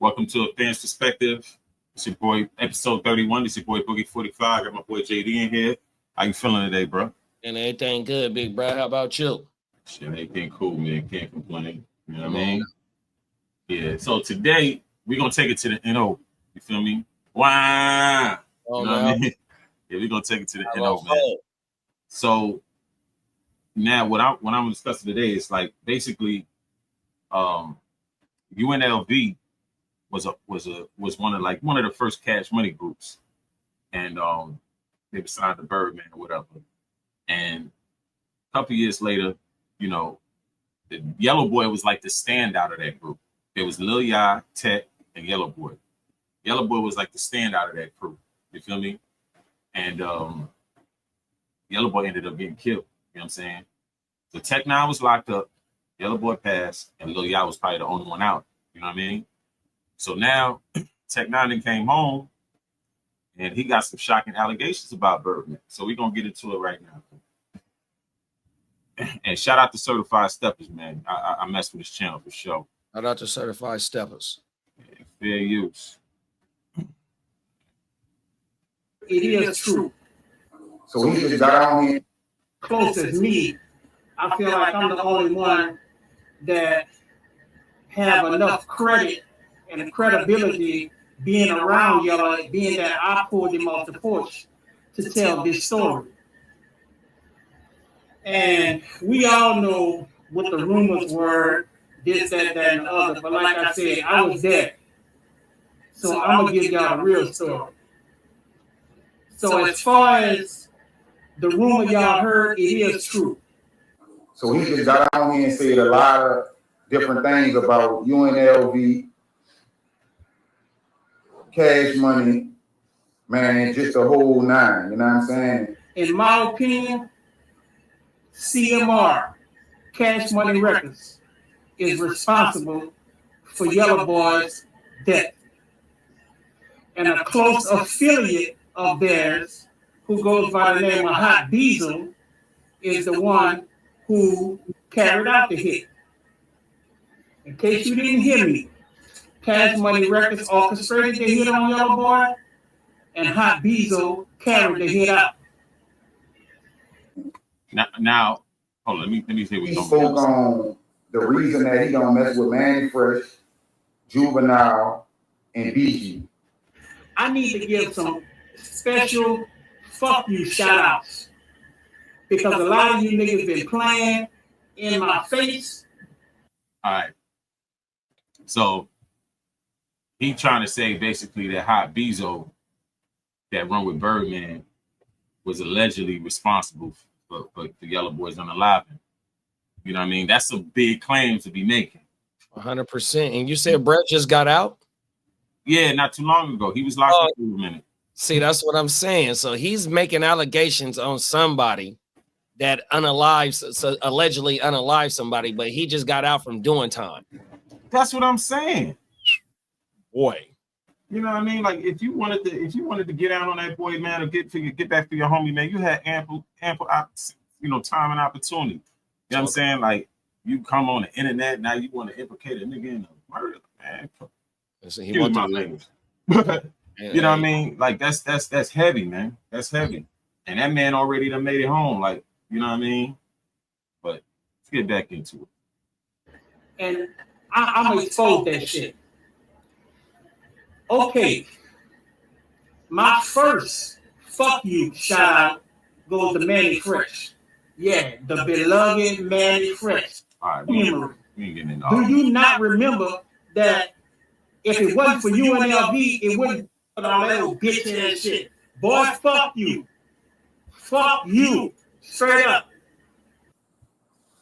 Welcome to A Fan's Perspective. It's your boy, episode 31. It's your boy, Boogie 45. Got my boy, JD in here. How you feeling today, bro? And everything good, big bro. How about you? Shit, everything cool, man. Can't complain. You know what I mean? Yeah, so today, we're going to take it to the NO. You feel me? Wow. Oh, you know what I mean? Yeah, we're going to take it to the NO, man. So, now what I'm discussing today is like basically UNLV was one of the first cash money groups, and they were signed to Birdman or whatever. And a couple years later, you know, the Yellow Boy was like the standout of that group. There was Lil Ya, Tech, and Yellow Boy. Yellow Boy was like the standout of that crew. You feel me? And Yellow Boy ended up getting killed. You know what I'm saying? So Tech 9 was locked up, Yellow Boy passed, and Lil Ya was probably the only one out. You know what I mean? So now Tech 9 came home, and he got some shocking allegations about Birdman. So we're gonna get into it right now. And shout out to Certified Steppers, man. I messed with his channel for sure. Shout out to Certified Steppers. Yeah, fair use. It is true. So he just got on here. Close as me, I feel like I'm the only one that have enough credit and credibility being around y'all, being that I pulled him off the porch to tell this story. And we all know what the rumors were, this, that, and the other. But like I said, I was there. So I'm going to give y'all the real story. So as far as the rumor y'all heard, it is true. So he just got on here and said a lot of different things about UNLV, cash money, man, just the whole nine, you know what I'm saying? In my opinion, CMR, Cash Money Records, is responsible for Yellow Boy's death. And a close affiliate of theirs, who goes by the name of Hot Diesel, is the one who carried out the hit. In case you didn't hear me, Cash Money Records orchestrated the hit on Yellow Boy, and Hot Diesel carried the hit out. Now, hold on, let me say what he spoke on the reason that he don't mess with Manny Fresh, Juvenile, and BG. I need to give some special fuck you shout outs, because a lot of you niggas been playing in my face. All right. So he trying to say basically that Hot Bezo that run with Birdman was allegedly responsible for the Yellow Boys unaliving. You know what I mean? That's a big claim to be making. 100%. And you said Brett just got out? Yeah, not too long ago. He was locked up for a minute. See, that's what I'm saying. So he's making allegations on somebody that allegedly unalived somebody, but he just got out from doing time. That's what I'm saying. Boy. You know what I mean? Like if you wanted to get out on that boy, man, or get back to your homie, man, you had ample time and opportunity. You know what I'm saying? Like you come on the internet, now you want to implicate a nigga in a murder, man. So he my language. You know what I mean? Like that's heavy, man. That's heavy. And that man already done made it home. Like, you know what I mean? But let's get back into it. And I'm gonna expose that shit. Okay. My first fuck you shout out goes to Manny Fresh. Yeah, the beloved Manny Fresh. All right, we ain't getting into Do you not remember that if it wasn't for UNLV, it wouldn't put all that old bitch ass shit? Boy, fuck you. Fuck you. Straight up.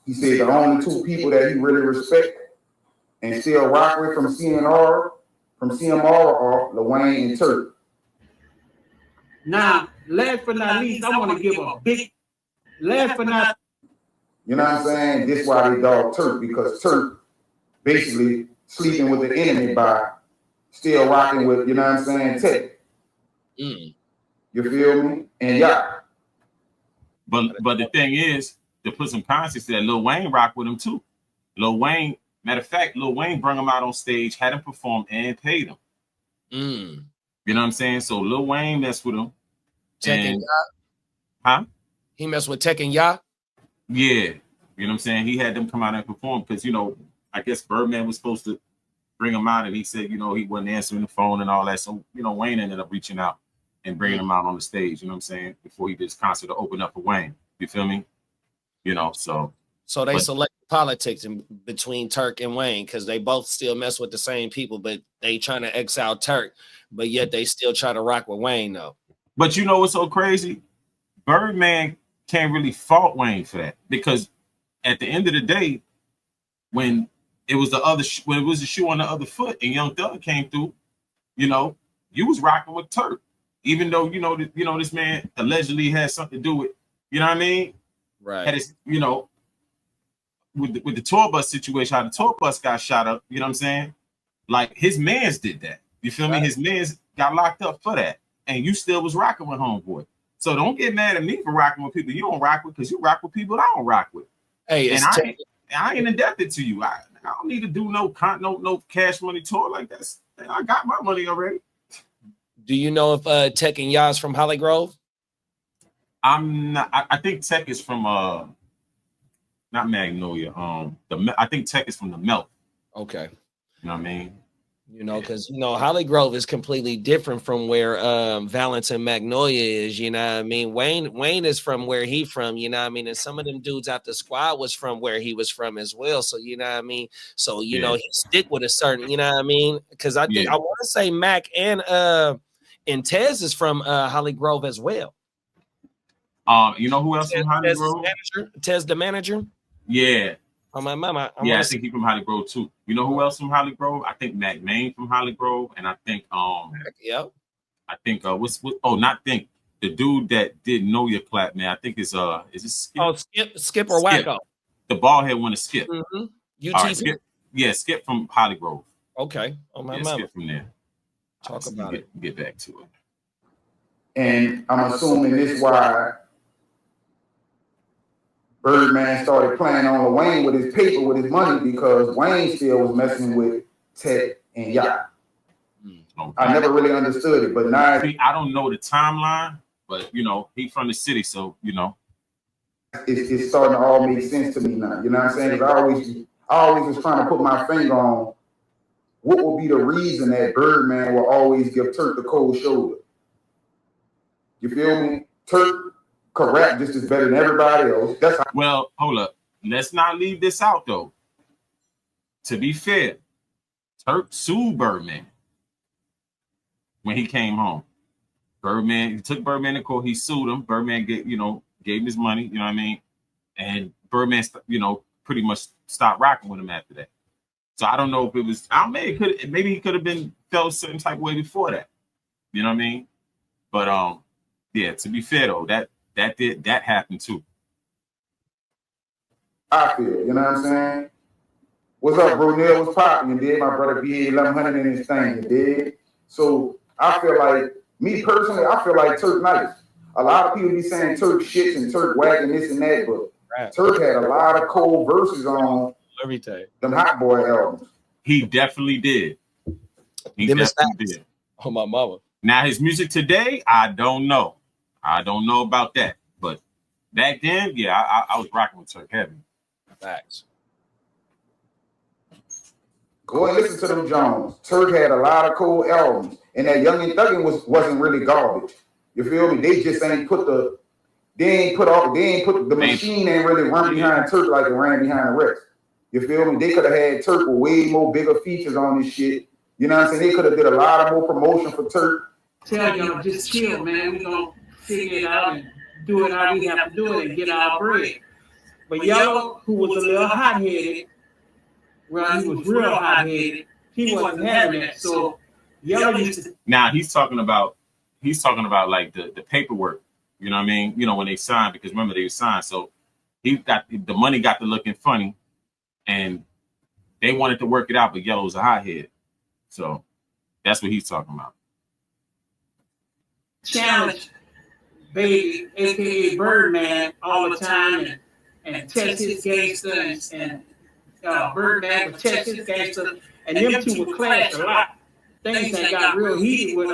He said the only two people that he really respect and still rock with from CMR are Lil Wayne and Turk. Now, last but not least, I want to give a big last but not. You know what I'm saying? This is why they dog Turk, because Turk basically sleeping with the enemy by still rocking with, you know what I'm saying, Tech. You feel me? And yeah. But the thing is, to put some context there, Lil Wayne rocked with him too. Lil Wayne Matter of fact, Lil Wayne brought him out on stage, had him perform, and paid him. Mm. You know what I'm saying? So Lil Wayne messed with him. Tekken And, Yacht. huh? He messed with Tekken Yacht. Yeah. You know what I'm saying? He had them come out and perform because, you know, I guess Birdman was supposed to bring him out, and he said, you know, he wasn't answering the phone and all that. So, you know, Wayne ended up reaching out and bringing him out on the stage, you know what I'm saying, before he did his concert to open up for Wayne. You feel me? You know, so they select politics between Turk and Wayne because they both still mess with the same people, but they trying to X out Turk, but yet they still try to rock with Wayne though. But you know what's so crazy? Birdman can't really fault Wayne for that, because at the end of the day, when it was when it was the shoe on the other foot and Young Thug came through, you know, you was rocking with Turk, even though this man allegedly had something to do with, you know what I mean? Right. Had his, you know, with the tour bus situation, how the tour bus got shot up, you know what I'm saying? Like his mans did that. You feel me? His mans got locked up for that, and you still was rocking with Homeboy. So don't get mad at me for rocking with people you don't rock with, because you rock with people that I don't rock with. Hey, and I ain't indebted to you. I don't need to do no cash money tour like that. I got my money already. Do you know if Tekken Yacht's from Holly Grove? I'm not. I think Tech is from not Magnolia. I think Tech is from the Melt. Okay. You know what I mean? You know, because Holly Grove is completely different from where Valence and Magnolia is. You know what I mean? Wayne is from where he from. You know what I mean? And some of them dudes out the squad was from where he was from as well. So you know what I mean? So you know he stick with a certain. You know what I mean? Because I think I want to say Mac and Tez is from Holly Grove as well. You know who else from Holly Grove? Tez the manager. Yeah. Oh my mama. I think he's from Holly Grove too. You know who else from Holly Grove? I think Mac Main from Holly Grove, and I think yep. I think the dude that did Know Your Clap, man. I think is it Skip? Oh, Skip or Wacko? The ball head one is Skip. Mm-hmm. Right, Skip from Holly Grove. Okay. Oh my mama. Skip from there. Talk about it. Get back to it. And I'm assuming this is why Birdman started playing on Wayne with his paper, with his money, because Wayne still was messing with Tech and Yacht. Okay. I never really understood it, but now I don't know the timeline, but you know, he's from the city, so you know. It's starting to all make sense to me now. You know what I'm saying? Because I always was trying to put my finger on what will be the reason that Birdman will always give Turk the cold shoulder. You feel me? Turk could rap just as better than everybody else. Well, hold up. Let's not leave this out though. To be fair, Turk sued Birdman when he came home. He took Birdman to court. He sued him. Birdman gave him his money. You know what I mean? And Birdman, pretty much stopped rocking with him after that. So I don't know if it was. Maybe he could have been felt a certain type of way before that. You know what I mean? But yeah. To be fair though, that happened too. I feel, you know what I'm saying? What's up, bro? Neil was popping, you did. My brother B 1100 in his thing, you did. So I feel like, me personally, I feel like Turk nice. A lot of people be saying Turk shits and Turk whack and this and that, but Turk had a lot of cold verses on everything. Them Hot Boy albums. He definitely did. Did. Oh my mama. Now his music today, I don't know. I don't know about that. But back then, yeah, I was rocking with Turk heavy. Facts. Go and listen to them Jones. Turk had a lot of cool albums, and that Young and Thuggin' wasn't really garbage. You feel me? They just ain't put the machine ain't really run behind Turk like it ran behind the rest. You feel me? They could have had Turk with way more bigger features on this shit. You know what I'm saying? They could have did a lot of more promotion for Turk. Tell y'all, just chill, man. We're gonna figure it out and do it how we have to do it and get our bread. But Yellow, who was a little hot-headed, well, he was real hot-headed, he wasn't having that. So Yellow used to. Now he's talking about like the paperwork. You know what I mean? You know, when they signed, because remember they signed. So the money got to looking funny, and they wanted to work it out, but Yellow was a hothead. So that's what he's talking about. Challenge Baby, aka Birdman, all the time and test his gangster and Birdman would text his gangster, and them two would clash a lot. Things that got real heated with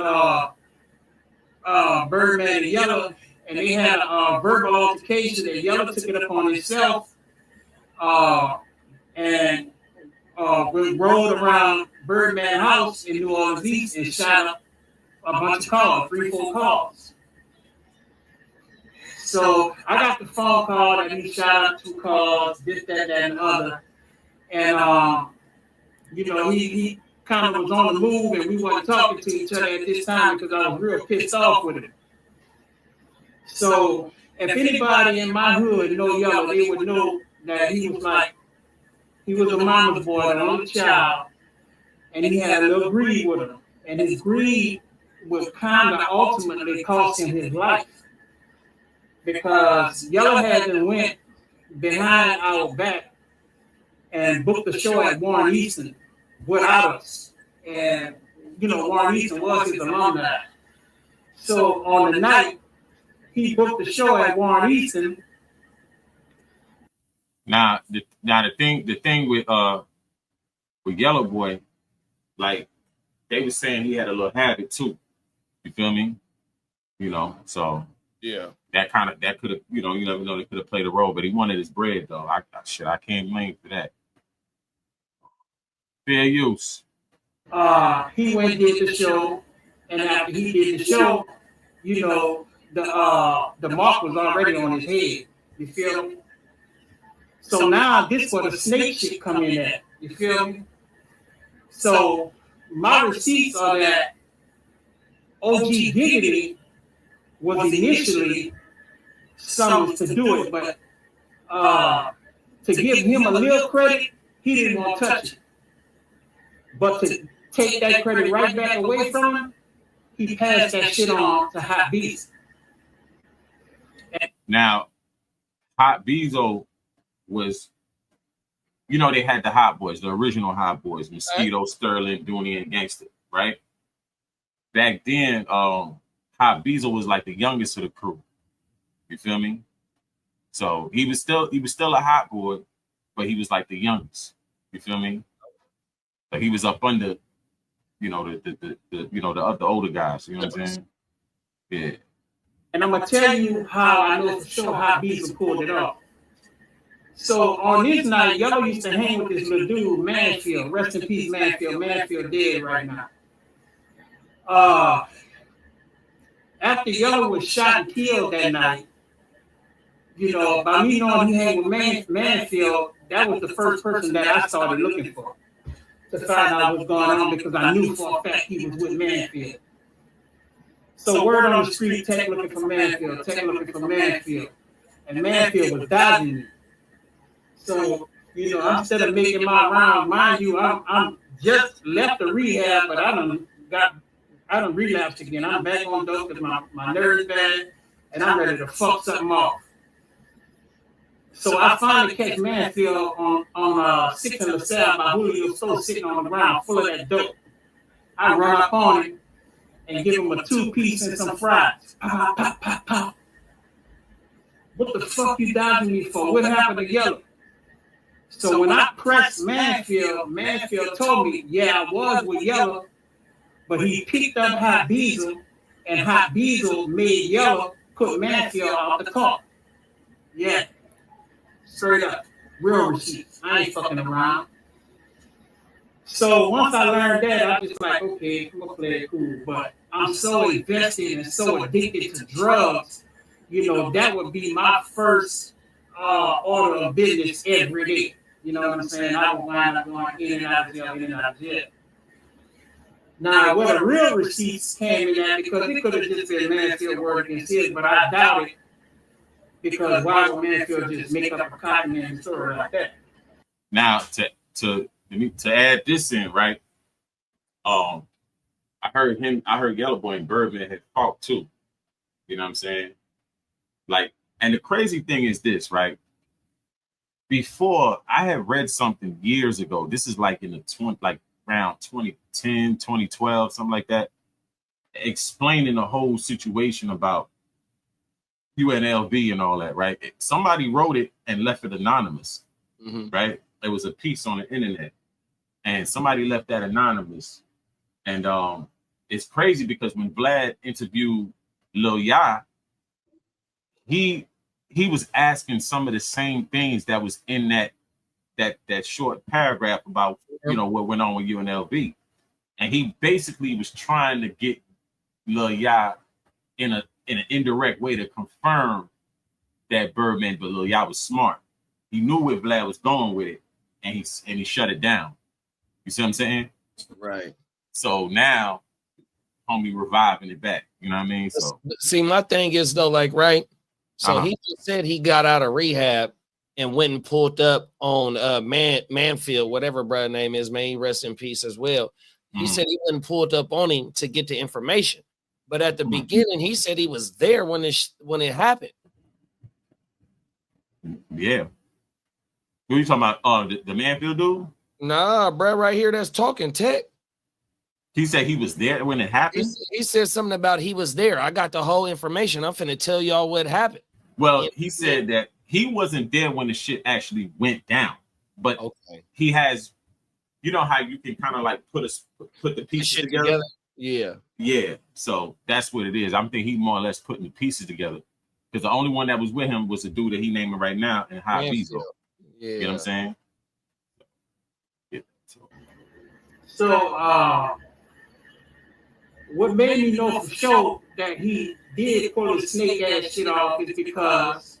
Birdman and Yellow, and they had a verbal altercation that Yellow took it upon himself and rode around Birdman house in New Orleans East and shot up a bunch of cars, 3-4 cars. So I got the phone call that he shot up 2 cars, this, that, and the other. And, you know, he kind of was on the move and we weren't talking to each other at this time because I was real pissed off with him. So if anybody in my hood know Yellow, they would know that he was a mama's boy, an only child, and he had a little greed with him. And his greed was kind of ultimately cost him his life. Because Yellow had been went behind our back and booked a show at Warren Easton without us. And, you know, Warren Easton was his alumni. So on the night, he booked the show at Warren Easton. Now the thing with Yellow Boy, like they were saying he had a little habit too. You feel me? You know, so yeah. That could have, you never know, they could have played a role, but he wanted his bread though. I can't blame for that. Fair use. He went and did the show, and after he did the show, you know, the mark was already on his head. You feel me? So now this where the snake shit come in at. You feel me? So my receipts are that OG Giggity was initially summoned to do it, but to give him a little credit, he didn't want to touch it. But to take that credit right back away from him, he passed that shit on to Hot Beast. Now, Hot Beezo was, you know, they had the Hot Boys, the original Hot Boys, Mosquito, Sterling, Dooney, and Gangster, right? Back then, Hot Beezo was like the youngest of the crew. You feel me? So he was still a hot boy, but he was like the youngest. You feel me? So he was up under, you know, the other older guys. You know what I'm saying? Yeah. And I'm gonna tell you how I know for sure Hot Beezo pulled it off. So on this night, Yellow used to hang with this little dude, Manfield. Rest in peace, Manfield. Manfield dead right now. After Yellow was shot and killed that night, you know, by me knowing he hang with Manfield, that was the first person that I started looking for to find out what's going on because I knew for a fact he was with Manfield. So word on the street, Tech looking for Manfield, Tech looking for Manfield, and Manfield was dodging me. So, you know, instead of making my round, mind you, I'm just left the rehab, but I done relapsed again. I'm back on dope because my nerves bad, and I'm ready to fuck something off. So I finally catch Manfield on 6 and LaSalle by Julio So sitting on the ground full of that dope. I run up on him and give him a 2-piece and some fries. Pop, pop, pop, pop. What the fuck you dodging me for? What happened to Yellow? So when I pressed Manfield told me, yeah, I was with Yellow, but he picked up Hot Beezo, and Hot Beezo made Yellow put Manfield out the car. Yeah. Straight up. Real receipts. I ain't fucking around. So once I learned that, I just like, okay, I'm gonna play it cool. But I'm so invested and so addicted to drugs, you know, that would be my first order of business every day. You know what I'm saying? I would wind up going in and out of jail, in and out of jail. Now, where the real receipts came in at, because it could have just been Manfield word against his, but I doubt it. Because why would Manfield just make up a cotton story like that? Now, to add this in, right? I heard Yellow Boy and Birdman had fought too. You know what I'm saying? Like, and the crazy thing is this, right? Before, I had read something years ago. This is like in the around 2010, 2012, something like that, explaining the whole situation about UNLV and all that, right? Somebody wrote it and left it anonymous, right? it was a piece on the internet, and somebody left that anonymous. And it's crazy because when Vlad interviewed Lil Ya, he was asking some of the same things that was in that short paragraph about what went on with UNLV, and he basically was trying to get Lil Ya in an indirect way to confirm that Birdman, but Lil Ya was smart. He knew where Vlad was going with it, and he shut it down. You see what I'm saying? Right. So now, homie reviving it back. You know what I mean? So see, my thing is though, like, right. So he just said he got out of rehab and went and pulled up on Manfield, whatever brother name is, may he rest in peace as well. He said he went and pulled up on him to get the information. But at the beginning, he said he was there when it happened. Yeah. Who are you talking about? The Manfield dude? Nah, bro, right here that's talking tech. He said he was there when it happened? He said something about he was there. I got the whole information. I'm finna tell y'all what happened. Well, he said that he wasn't there when the shit actually went down. But he has, you know how you can kind of like put the pieces together? Yeah. Yeah. So that's what it is. I'm thinking he more or less putting the pieces together. Because the only one that was with him was the dude that he naming right now and Hot Bezo. Yeah. You know what I'm saying? Yeah. So what made me know for sure that he did pull his snake ass shit off is because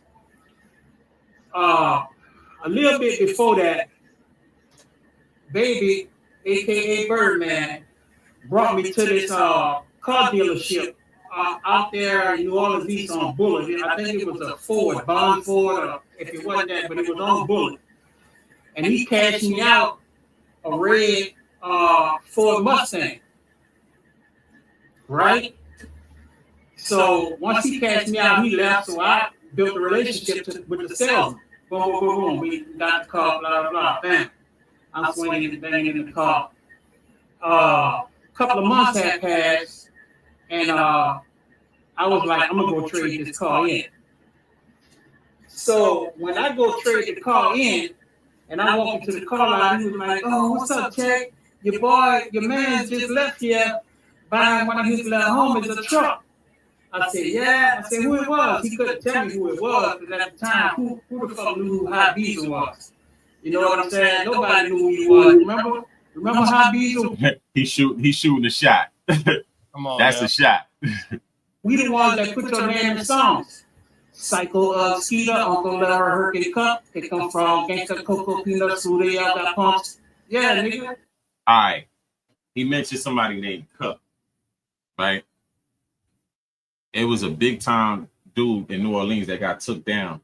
a little bit before that, Baby, aka Birdman, brought me to this car dealership out there in New Orleans East on Bullet. I think it was a Ford, Bond Ford, or if it wasn't that, but it was on Bullet. And he cashed me out a red Ford Mustang. Right? So once he cashed me out, he left. So I built a relationship with the salesman. Boom, boom, boom, boom. We got the car, blah, blah, blah. Bam. I'm swinging and banging in the car. A couple of months had passed, and I was like, I'm going to go trade this car in. So when I go trade the car in, and I walk into the car lot, he was like, oh, what's up, Tech? Your man just left here buying one of his little homies a truck. I said, yeah. I said, who it was? He couldn't tell me who it was, because at the time, who the fuck knew who Hot Beezer was? You know what I'm saying? Nobody knew who he was. Remember Hot Beezer? He's shooting a shot. Come on, that's a shot. We the ones that put your name in songs. Psycho Skeeter, Uncle Larry, Hurricane Cup. They come from Gangsta Cocoa Peanuts, who they all got pumps. Yeah, nigga. All right. He mentioned somebody named Cup, right? It was a big time dude in New Orleans that got took down.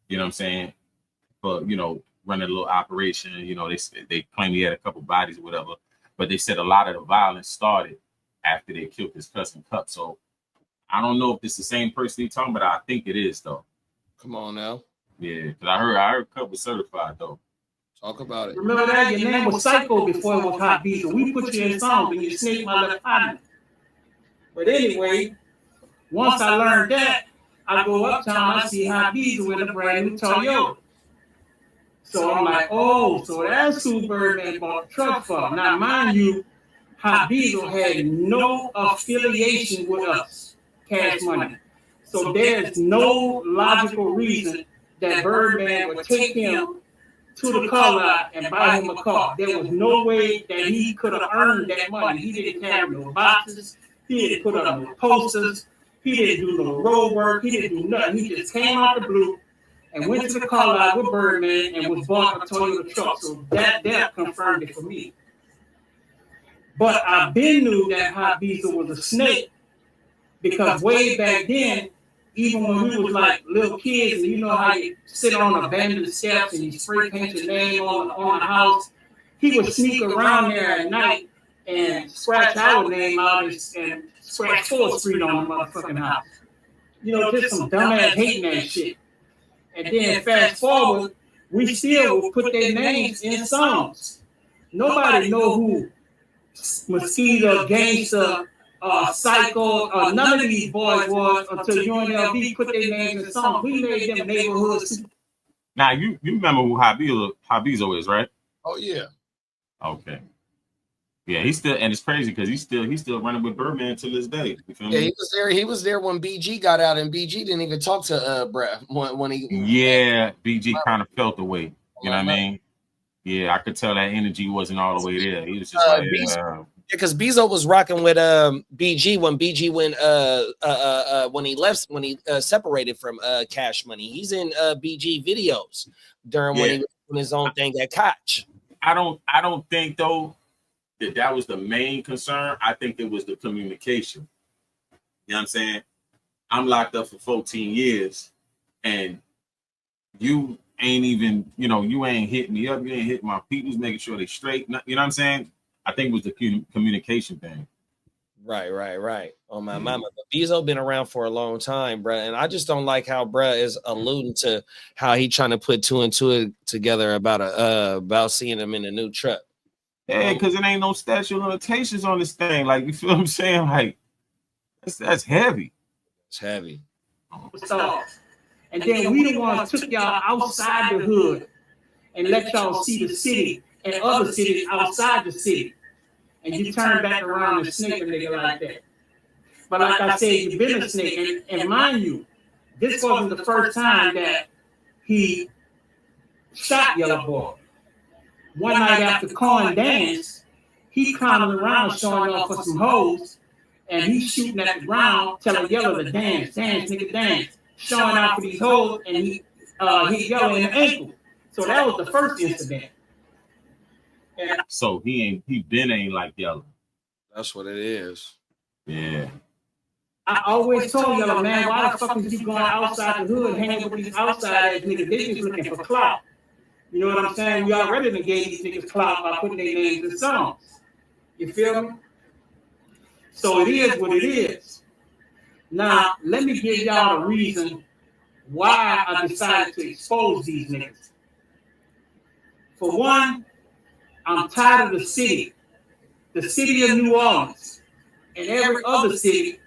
You know what I'm saying? For, running a little operation. They claim he had a couple bodies or whatever, but they said a lot of the violence started after they killed his cousin Cup. So I don't know if it's the same person he's talking about. I think it is though. Come on now. Yeah, because I heard Cup was certified though. Talk about it. Remember that? Your name was Psycho before it was Hot Beezer. We put you in songs and you snaked my left partner. But anyway, once I learned that, I go uptown, I see Hot Beezer with a brand new Toyota. So I'm like, oh, so that's who Birdman bought the truck for. Now, mind you, Hot Beezer had no affiliation with us, Cash Money. So there's no logical reason that Birdman would take him to the car lot and buy him a car. There was no way that he could have earned that money. He didn't carry no boxes. He didn't put up no posters. He didn't do no road work. He didn't do nothing. He just came out the blue and went to the car lot with Birdman and was bought a Toyota truck. So that confirmed it for me. But I been knew that Hot Beezer was a snake, because way back then, even when we was like little kids, and you know how you sit on abandoned steps and you spray paint your name on the house, he would sneak around there at night and scratch our name out and scratch 4th Street on the motherfucking house. Just some dumbass hating that shit. And then fast forward, we still will put their names in songs. Nobody know who Mosquito, Gangsta, Psycho, none of these boys was until UNLV put their names in songs. We made them neighborhood Now you remember who Habizo is, right? Oh yeah. Okay. Yeah, he's still, and it's crazy because he's still running with Birdman to this day. You feel Yeah, me? he was there. He was there when BG got out, and BG didn't even talk to Brett when he. Yeah, BG kind of felt the way. You know what I mean? Yeah, I could tell that energy wasn't all the way there. He was just like, because Bezo was rocking with BG when BG went when he separated from Cash Money. He's in BG videos during when he was doing his own thing at Koch. I don't think though that was the main concern. I think it was the communication. You know what I'm saying? I'm locked up for 14 years and you ain't even, you ain't hitting me up. You ain't hitting my peoples, making sure they straight. You know what I'm saying? I think it was the communication thing. Right. Oh my mama. But Bezo been around for a long time, bruh. And I just don't like how bruh is alluding to how he trying to put two and two together about seeing him in a new truck. Yeah, because it ain't no statute of limitations on this thing. Like, you feel what I'm saying? Like, that's heavy. It's heavy. And then we the ones took y'all outside the hood and let y'all see the city and other cities outside the city. And you turn back around and snake a nigga like that. But like I said, you've been a snake. And mind you, this wasn't the first time that he shot Yellow Boy. One night after Corn Dance, he climbing around showing off for some hoes, and he's shooting at the ground, telling Yellow to dance, nigga, dance, showing off for these hoes, and he hit Yellow in the ankle. So that was the first incident. So he ain't like Yellow. That's what it is. Yeah. I always told Yellow, man, why the fuck is you going outside the hood, hanging with these outside ass niggas? They just looking for clout. You know what I'm saying? We already gave these niggas clout by putting their names in songs. You feel me? So it is what it is. Now, let me give y'all the reason why I decided to expose these niggas. For one, I'm tired of the city of New Orleans, and every other city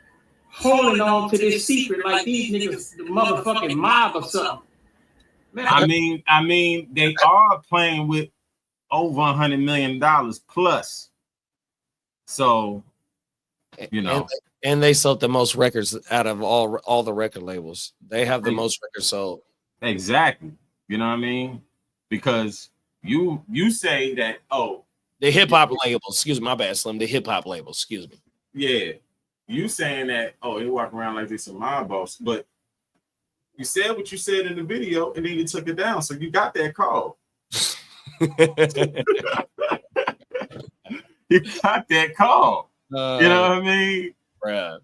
holding on to this secret like these niggas, the motherfucking mob or something. Man, I mean, they are playing with over $100 million plus. So, and they sold the most records out of all the record labels. They have the most records sold. Exactly. You know what I mean? Because you say that, the hip hop label, excuse me, my bad, Slim. The hip hop label, excuse me. Yeah. You saying that, they walk around like they some mob boss, but you said what you said in the video and then you took it down. So you got that call. You got that call. You know what I mean? Bruh.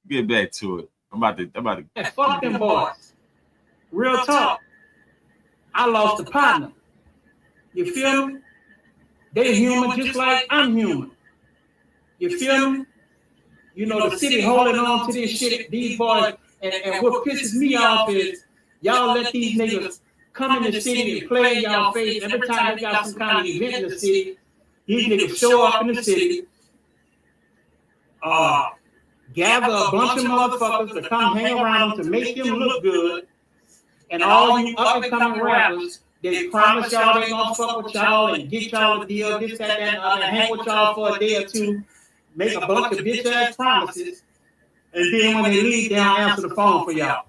Get back to it. I'm about to fuck them boys. Real talk. I lost a partner. You feel me? They human just like I'm human. You feel me? You know, the city holding on to this shit, these boys, and what pisses me off is y'all let these niggas come in the city and play in y'all face. Every time they got some kind of event in the city, these niggas show up in the city, gather a bunch of motherfuckers to come hang around them to make them look good, and all you up-and-coming rappers, they promise y'all they gonna fuck with y'all and get y'all a deal, this, that, and other, hang with y'all for a day or two, make a bunch of bitch-ass promises, and then when they leave, they don't answer the phone for y'all.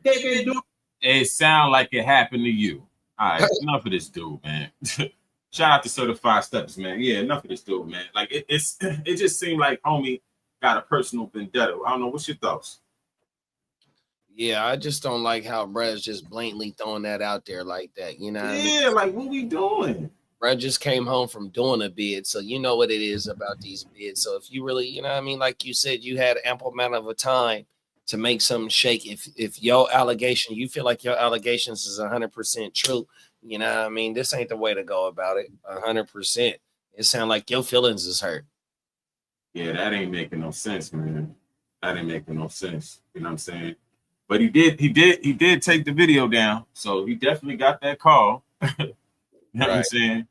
They been doing. It sound like it happened to you. All right, enough of this dude, man. Shout out to Certified Steps, man. Yeah, enough of this dude, man. Like it just seemed like homie got a personal vendetta. I don't know. What's your thoughts? Yeah, I just don't like how Brad's just blatantly throwing that out there like that. You know what I mean? Like what we doing? Brad just came home from doing a bid, so you know what it is about these bids. So if you really, you know what I mean, like you said, you had ample amount of a time to make something shake. If your allegation, you feel like your allegations is 100% true, you know what I mean? This ain't the way to go about it. 100%. It sounds like your feelings is hurt. Yeah, that ain't making no sense, man. That ain't making no sense. You know what I'm saying? But he did take the video down, so he definitely got that call. You know what I'm saying?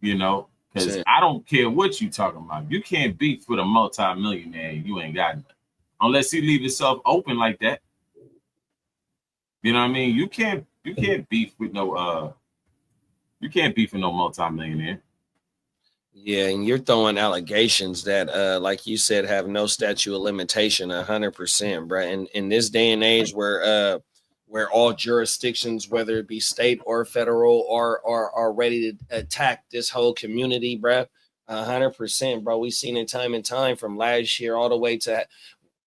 You know, because I don't care what you talking about. You can't beef with a multi-millionaire. You ain't got nothing. Unless he leave himself open like that. You know what I mean? You can't You can't beef with no you can't beef with no multimillionaire. Yeah, and you're throwing allegations that, like you said, have no statute of limitation, 100%, bro. And in this day and age, where all jurisdictions, whether it be state or federal, are ready to attack this whole community, bro, 100%, bro. We've seen it time and time from last year all the way to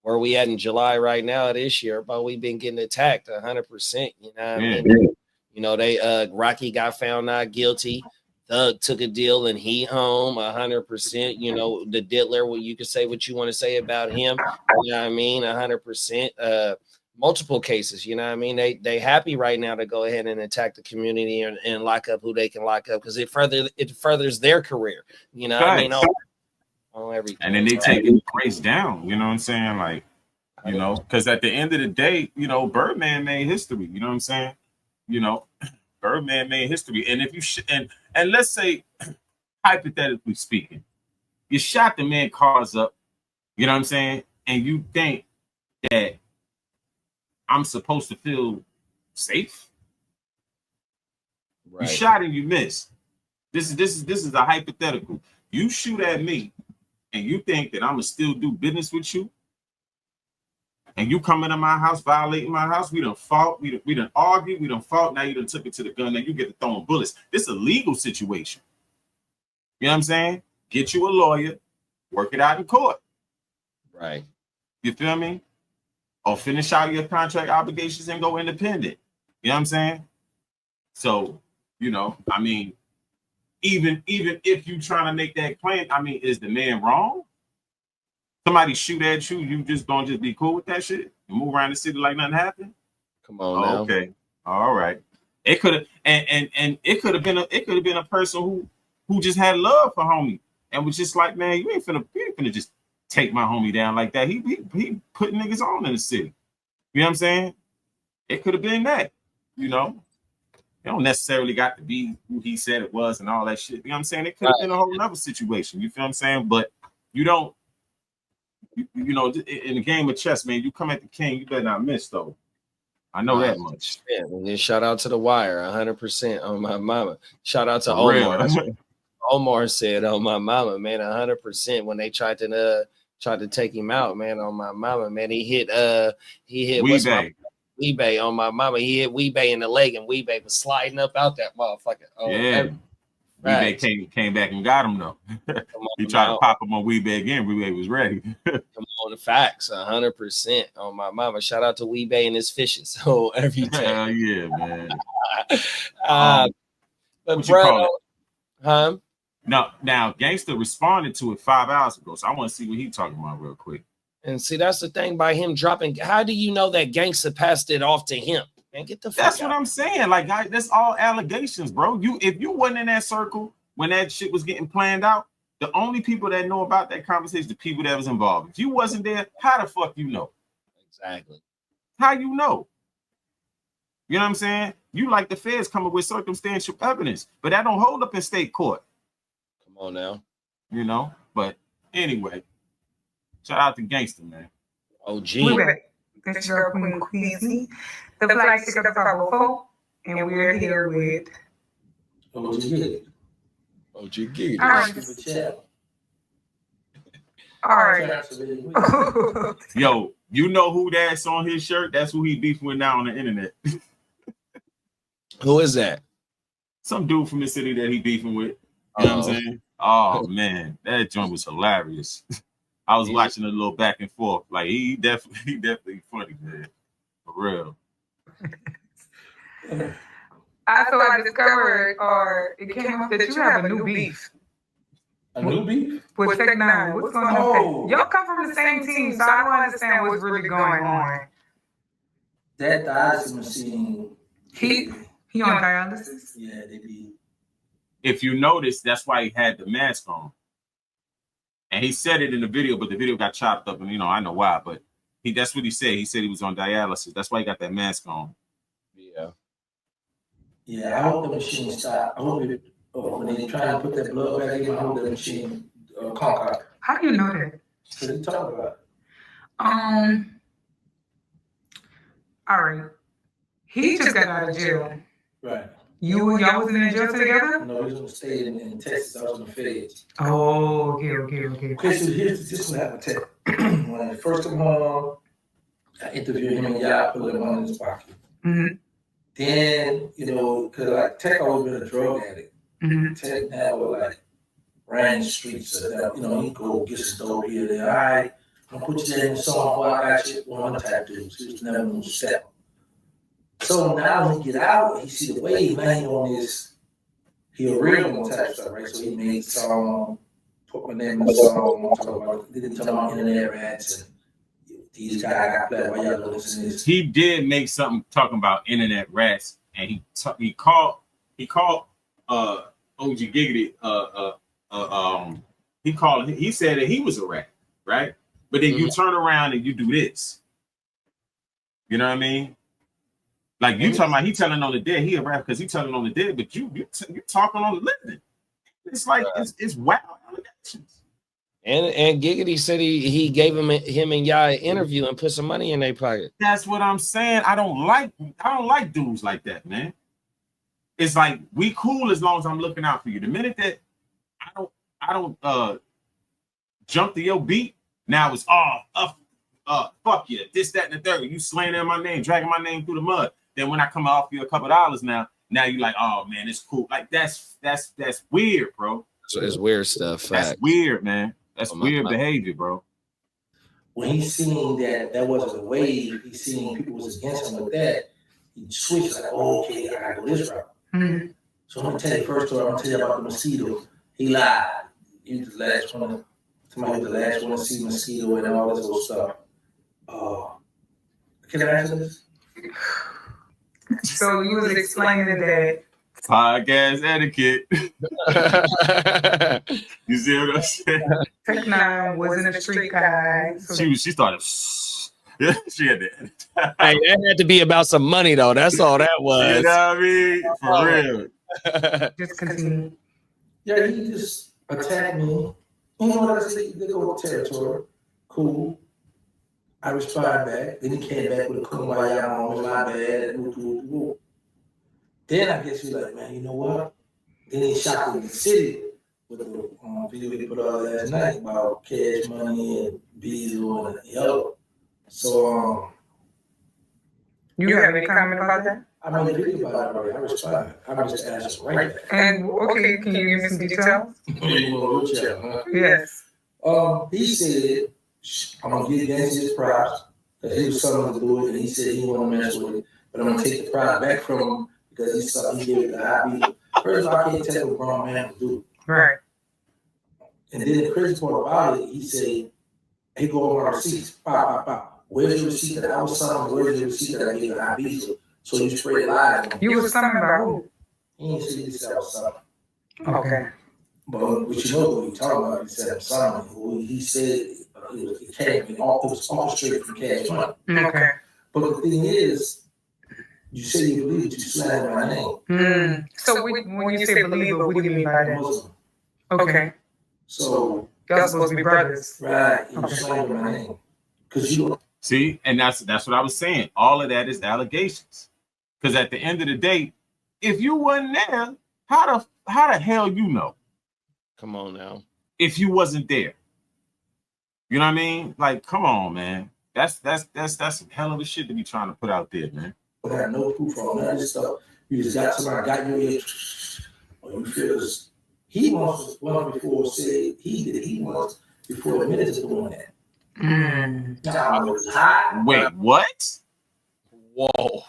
where we at in July right now this year, bro. We've been getting attacked 100%. You know what I mean? You know, they Rocky got found not guilty. Thug took a deal and he home 100%. You know, the diddler, well, you can say what you want to say about him. You know what I mean? 100%. Multiple cases, you know what I mean? They happy right now to go ahead and attack the community and lock up who they can lock up because it furthers their career. You know what I mean? On everything. And then they taking the race down, you know what I'm saying? Like, you know, because at the end of the day, you know, Birdman made history, you know what I'm saying? You know, Birdman made history. And if you and let's say, hypothetically speaking, you shot the man cars up, you know what I'm saying? And you think that I'm supposed to feel safe? Right. You shot and you missed. This is a hypothetical. You shoot at me and you think that I'm gonna still do business with you? And you come into my house, violating my house, we done fought, we done argued, we done fought, now you done took it to the gun, now you get to throwing bullets. This is a legal situation. You know what I'm saying? Get you a lawyer, work it out in court. Right. You feel me? Or finish out your contract obligations and go independent. You know what I'm saying? So, you know, I mean, even if you trying to make that claim, I mean, is the man wrong? Somebody shoot at you, you just gonna just be cool with that shit and move around the city like nothing happened? Come on now. Okay. All right. It could have and it could have been a person who just had love for homie and was just like, man, you ain't finna just take my homie down like that. He put niggas on in the city. You know what I'm saying? It could have been that, you know. It don't necessarily got to be who he said it was and all that shit. You know what I'm saying? It could have been a whole nother situation. You feel what I'm saying? But you don't, you know, in the game of chess, man, you come at the king, you better not miss, though. I know that much. Yeah, and then shout out to The Wire, 100% on my mama. Shout out to Omar. That's what Omar said on my mama, man, 100% when they tried to take him out, man, on my mama, man. He hit Weebay on my mama. He hit Weebay in the leg, and Weebay was sliding up out that motherfucker. Oh, yeah. Weebay came back and got him, though. He tried to pop him on Weebay again. Weebay was ready. Come on, the facts, 100% on my mama. Shout out to Weebay and his fishes. So every day. Hell yeah, man. But bro, huh? Now, Gangsta responded to it 5 hours ago, so I want to see what he's talking about real quick. And see, that's the thing by him dropping. How do you know that Gangsta passed it off to him? Man, get the fuck That's out. What I'm saying. Like, guys, that's all allegations, bro. If you wasn't in that circle when that shit was getting planned out, the only people that know about that conversation, the people that was involved. If you wasn't there, how the fuck you know? Exactly. How you know? You know what I'm saying? You like the feds coming with circumstantial evidence, but that don't hold up in state court. Come on now. You know, but anyway, shout out to Gangsta, man. OG. This is your Queen Queasy, the flagship of the 504, and we're here with OG Gig. All right. Yo, you know who that's on his shirt? That's who he beefing with now on the internet. Who is that? Some dude from the city that he beefing with. You know what I'm saying? Oh man, that joint was hilarious. I was watching a little back and forth. Like he definitely funny, man. For real. I discovered, or it came up that you have a new beef. A new beef? With Tech Nine. What's going on? Y'all come from the same team, so I don't understand what's really going on. That dialysis machine. He on dialysis? Yeah, they be. If you notice, that's why he had the mask on. And he said it in the video, but the video got chopped up, and you know, I know why, but that's what he said. He said he was on dialysis. That's why he got that mask on. Yeah. Yeah, I hope the machine stop. I hope it, when they try to put that blood back in, I hope the machine conk out. How do you know that? Because he talk about it. All right. He just got out of jail. Right. Y'all wasn't in jail together? No, he was gonna stay in Texas. I was in the feds. Oh, okay. Okay, so here's this what happened. When I first come home, I interviewed him and y'all put him on his pocket. Mm-hmm. Then, because like Tech always been a drug addict. Mm-hmm. Tech never like ran the streets. So he go get some dope here and there. All right, I'm gonna put you in the song. I got you. One of the type dudes. He was never gonna step. So now when he get out, he see the way he made on this. He a real one type stuff, right? So he made the song, put my name in the song, didn't talk about internet rats and these guys got played while y'all listening to this. He did make something talking about internet rats, and he called OG Giggity he said that he was a rat, right? But then you turn around and you do this. You know what I mean? Like you talking about he telling on the dead, he a rap because he telling on the dead, but you talking on the living. It's like it's wild allegations. And Giggity said he gave him and y'all an interview and put some money in their pocket. That's what I'm saying. I don't like dudes like that, man. It's like we cool as long as I'm looking out for you. The minute that I don't jump to your beat, now it's fuck you, this, that, and the third. You slandering my name, dragging my name through the mud. Then when I come off you a couple dollars now you like, oh man, it's cool. Like that's weird, bro. So it's weird stuff. That's weird, man. That's weird behavior, bro. When he seen that wasn't a wave, he seen people was against him with that, he switched like, oh, okay, I gotta go this route. Mm-hmm. So I'm gonna tell you first story, I'm gonna tell you about the mosquito. He lied. He was the last one. Somebody was the last one to see mosquito and all this old stuff. Can I answer this? So you was explaining that podcast etiquette. You see what I'm saying? Tech Nine wasn't a street guy. So She started. Yeah, she had to. Hey, that had to be about some money though. That's all that was. You know what I mean? For real. just continue. Yeah, he just attacked me. You know what I said? They go with territory. Cool. I responded back. Then he came back with a kumbaya on my bad. Then I guess he was like, man, you know what? Then he shot in the city with the video he put out last night about Cash Money and Beazle and Yellow. So, You have any comment about that? I made a video about it already. I responded. I just asked him right back. And okay, can you give me some details? Yes. He said, I'm gonna give Nancy his props because he was something to do it, and he said he wouldn't mess with it, but I'm gonna take the pride back from him because he gave it the high beat. First of all, I can't tell what a grown man to do. Right. And then the crazy part about it, he said, he go over our receipts, pop. Where's your receipt that I was selling? Where's your receipt that I gave the high beat? So you spread lies. You was something about who? He didn't say this, I was something. Okay. But you know what he talking about? He said something. He said it was orchestrated from Cash Money. Okay. But the thing is, you say you believe it, you slander my name. So when you say believer, what do you mean by that? Muslim. Okay. So Y'all supposed to be brothers. right, you slander my name because you. See, and that's what I was saying. All of that is allegations. Because at the end of the day, if you wasn't there, how the hell you know? Come on now. If you wasn't there, you know what I mean? Like, come on, man. That's some hell of a shit to be trying to put out there, man. I got no proof on none of this stuff. You just got somebody got your ear. Or you feel this. He once before said he did it. He once before admitted to doing that. Now, it was hot. Wait, what? Whoa.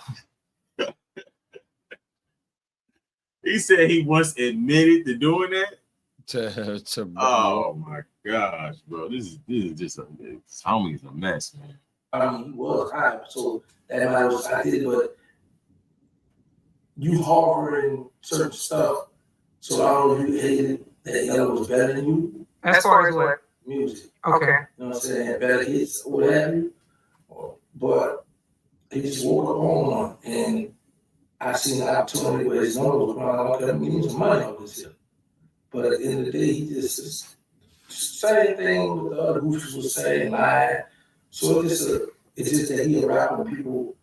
He said he once admitted to doing that? To Oh my gosh, bro. This is just homie's a mess, man. I mean, he was high, so that might was I did it, but you harboring certain stuff, so I don't know if you hated that Yellow was better than you. As far as what? Music. Okay. You know what I'm saying? Had better hits or what have you. But he just woke up on one, and I seen the opportunity where his number was going on. I mean, he was money on this here. But at the end of the day, he just same thing with the other goofers was saying, lying. So it's just that he a rapper and people,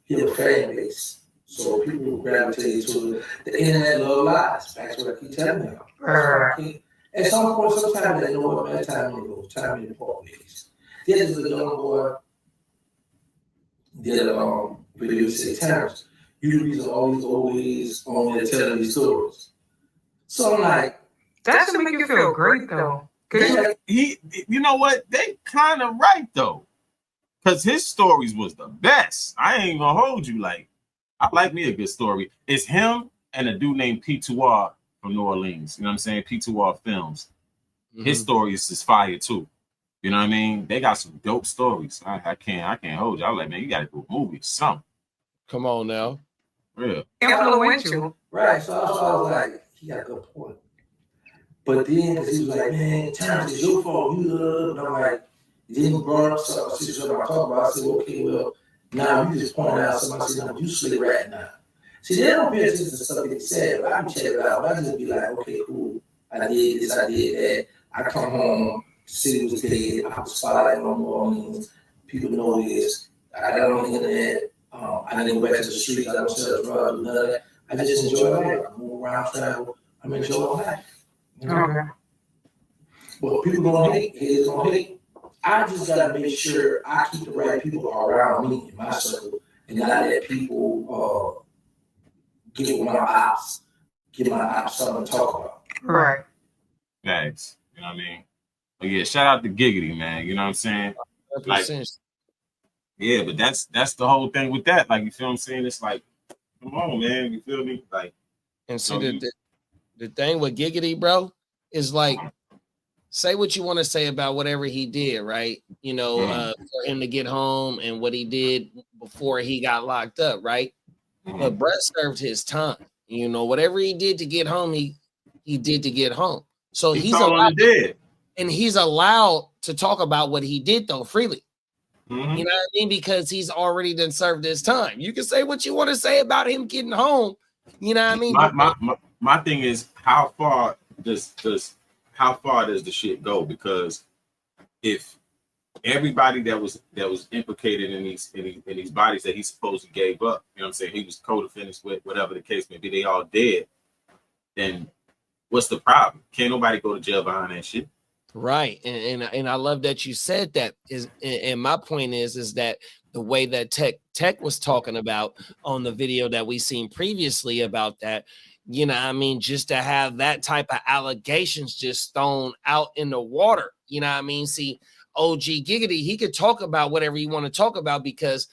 he have a fan base. So people gravitate to it. The internet love lies. That's what I keep telling y'all. Right. At some point, sometimes they know what man, time to go, time to part ways. This is a young boy did video say Terrence. You reason all these old ladies on there telling these stories. So I'm like, that should make you feel great though. You know what? They kind of right though, because his stories was the best. I ain't gonna hold you. Like, I like me a good story. It's him and a dude named P2R from New Orleans. You know what I'm saying? P2R Films. His stories is fire too. You know what I mean? They got some dope stories. I can't hold you. I was like, man, you gotta do a movie or something. Come on now. Real. Influential. Right. So I was like, he got a good point. But then, because he was like, man, Terrence, it's your fault. And I'm like, then he brought up something I talked about. I said, okay, well, now you just point out somebody said, no, you slick right now. See, they don't pay attention to stuff they said, but I can check it out. I just be like, okay, cool. I did this, I did that. I come home, the city was dead. I was spotlighting on New Orleans. People know this. I got on the internet. I didn't go back to the streets. I don't sell drugs, none of that. I just enjoy life. I move around, travel. I'm enjoying life. You know? Okay. But people gonna hate, haters gonna hate. I just gotta make sure I keep the right people around me in my circle and not let people get my ops something to talk about. Right. Thanks. You know what I mean? But yeah, shout out to Giggity, man. You know what I'm saying? 100%. Like, yeah, but that's the whole thing with that. Like, you feel what I'm saying? It's like, come on, man. You feel me? Like, and see the thing with Giggity, bro, is like, say what you want to say about whatever he did, right? You know, for him to get home and what he did before he got locked up, right? But Brett served his time. You know, whatever he did to get home, he did to get home. So he's allowed, and he's allowed to talk about what he did though freely. You know what I mean? Because he's already done served his time. You can say what you want to say about him getting home. You know what I mean? My thing is, how far does the shit go? Because if everybody that was implicated in these bodies that he supposedly gave up, you know what I'm saying, he was co-defendants with, whatever the case may be, they all dead, then what's the problem? Can't nobody go to jail behind that shit. Right. And I love that you said that. And my point is that the way that Tech was talking about on the video that we seen previously about that, you know what I mean, just to have that type of allegations just thrown out in the water, you know what I mean? See, OG Giggity, he could talk about whatever you want to talk about because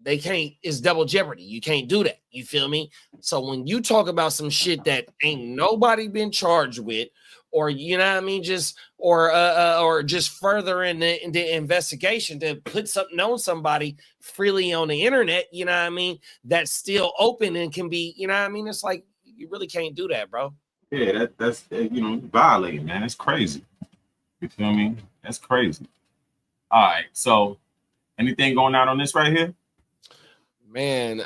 they can't, it's double jeopardy. You can't do that. You feel me? So when you talk about some shit that ain't nobody been charged with, or you know what I mean, just or just further in the investigation to put something on somebody freely on the internet, you know what I mean, that's still open and can be, you know what I mean? It's like you really can't do that, bro. Yeah, that's you know, violating, man. That's crazy. You feel me? That's crazy. All right, so anything going out on this right here? Man,